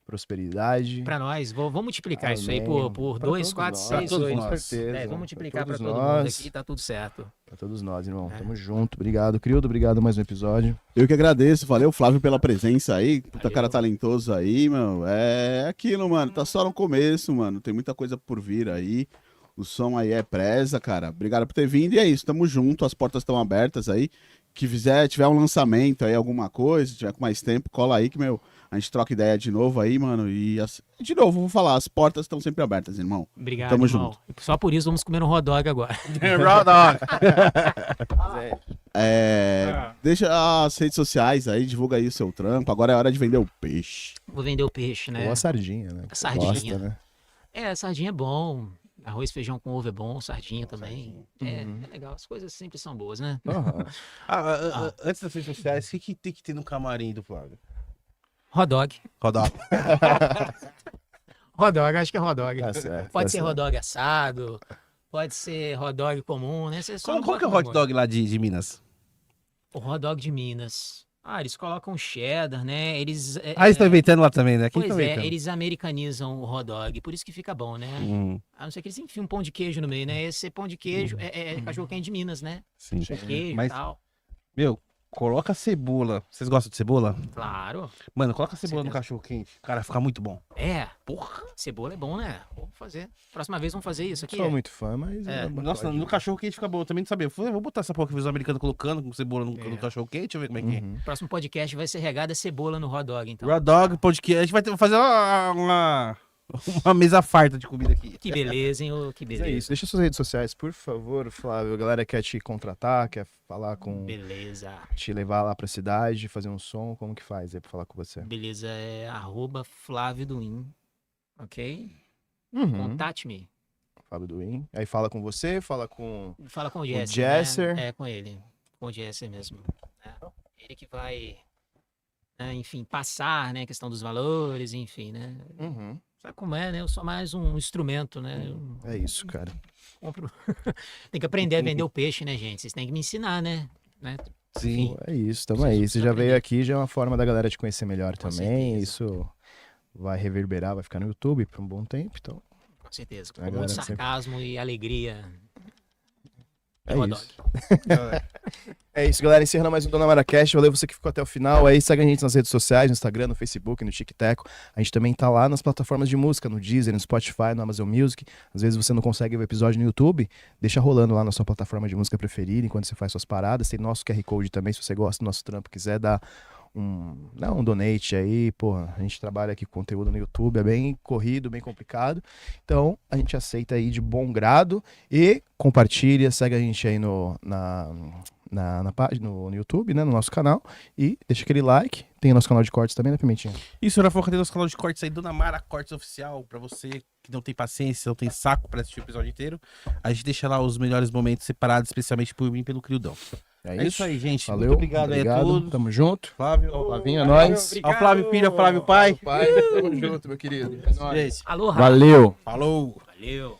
prosperidade. Pra nós, vamos multiplicar isso aí Amém. por Pra 2, todos 4, nós, 6, todos 8. nós. Com certeza. Vamos multiplicar pra todos todo mundo nós. aqui, tá tudo certo. Pra todos nós, irmão. É. Tamo junto. Obrigado, Crioldo. Obrigado mais um episódio. Eu que agradeço, valeu, Flávio, pela presença aí. Puta Valeu. cara talentoso aí, meu. É aquilo, mano. Tá só no começo, mano. Tem muita coisa por vir aí. O som aí é presa, cara. Obrigado por ter vindo. E é isso, tamo junto. As portas estão abertas aí. Que tiver um lançamento aí, alguma coisa, tiver com mais tempo, cola aí que, meu, a gente troca ideia de novo aí, mano. E de novo, vou falar, as portas estão sempre abertas, irmão. Obrigado, Tamo irmão. Só por isso vamos comer um hot dog agora. Raw dog. Deixa as redes sociais aí, divulga aí o seu trampo. Agora é hora de vender o peixe. Vou vender o peixe, né? Ou a sardinha, né? A sardinha. Gosta, né? Sardinha é bom. Arroz, feijão com ovo é bom, sardinha também. É legal, as coisas sempre são boas, né? Aham. Antes das redes sociais, o que tem que ter no camarim do Flávio? Hot dog. Raw dog. Hot dog, acho que é hot dog. Tá certo. Pode tá ser certo. hot dog assado, pode ser hot dog comum, né? Você só Qual, não qual que é o bota hot no dog lá de Minas? molho. O hot dog de Minas. Ah, eles colocam cheddar, né? Eles. Ah, eles estão inventando lá também, né? Quem Pois tá é, inventando? eles americanizam o hot dog, por isso que fica bom, né? A não ser que eles enfiam um pão de queijo no meio, né? Esse pão de queijo é cachorro-quente de Minas, né? Sim. Queijo e Mas- tal. Meu, coloca cebola. Vocês gostam de cebola? Claro. Mano, coloca cebola no Certeza. cachorro quente. Cara, fica muito bom. É. Porra, cebola é bom, né? Vamos fazer. Próxima vez vamos fazer isso aqui. Sou muito fã, mas... É. Nossa, pode. no cachorro quente fica bom. Eu também não sabia. Eu falei, vou botar essa porra que os americanos colocando com cebola no cachorro quente. Deixa eu ver como é que é. Uhum. Próximo podcast vai ser regada a cebola no hot dog, então. Raw Dog Podcast. A gente vai fazer uma mesa farta de comida aqui. Que beleza, hein? Ô, que Mas beleza. é isso. Deixa suas redes sociais, por favor, Flávio. A galera quer te contratar, quer falar com... Beleza. Te levar lá pra cidade, fazer um som. Como que faz aí pra falar com você? Beleza, é @FlávioDuin, ok? Uhum. Contate-me. Fábio Duin. Aí fala com você, fala com... Fala com o Jesser. Jesser. Né? É, com ele. Com o Jesser mesmo. né? Ele que vai, né, enfim, passar, né, a questão dos valores, enfim, né? Uhum. Sabe como é, né? Eu sou mais um instrumento, né? Eu É isso, cara. compro... Tem que aprender a vender o peixe, né, gente? Vocês têm que me ensinar, né? Sim. Pô, é isso, tamo Preciso aí. Você já aprender. veio aqui, já é uma forma da galera te conhecer melhor Com também. certeza. Isso vai reverberar, vai ficar no YouTube por um bom tempo, então Com certeza. Com galera muito sempre- sarcasmo e alegria. é hot isso. dog. É isso, galera. Encerrando mais um Dona Mara Cast. Valeu você que ficou até o final. Aí segue a gente nas redes sociais, no Instagram, no Facebook, no TikTok. A gente também tá lá nas plataformas de música, no Deezer, no Spotify, no Amazon Music. Às vezes você não consegue ver o episódio no YouTube, deixa rolando lá na sua plataforma de música preferida enquanto você faz suas paradas. Tem nosso QR Code também, se você gosta do nosso trampo, quiser dar um donate aí, porra, a gente trabalha aqui com conteúdo no YouTube, é bem corrido, bem complicado, então a gente aceita aí de bom grado e compartilha, segue a gente aí na página, no YouTube, né, no nosso canal, e deixa aquele like, tem o nosso canal de cortes também, né, Pimentinha? Isso, era foca tem nosso canal de cortes aí, Dona Mara Cortes Oficial, pra você que não tem paciência, não tem saco pra assistir o episódio inteiro. A gente deixa lá os melhores momentos separados, especialmente por mim e pelo Criudão. É isso aí, gente. Valeu, Muito obrigado aí a todos. tamo junto. Flávio, Flavinho, é nóis. ao Flávio Filho, ao Flávio Pai. Pai, tamo junto, meu querido. É nóis. Gente, Aloha. Valeu. falou. Valeu.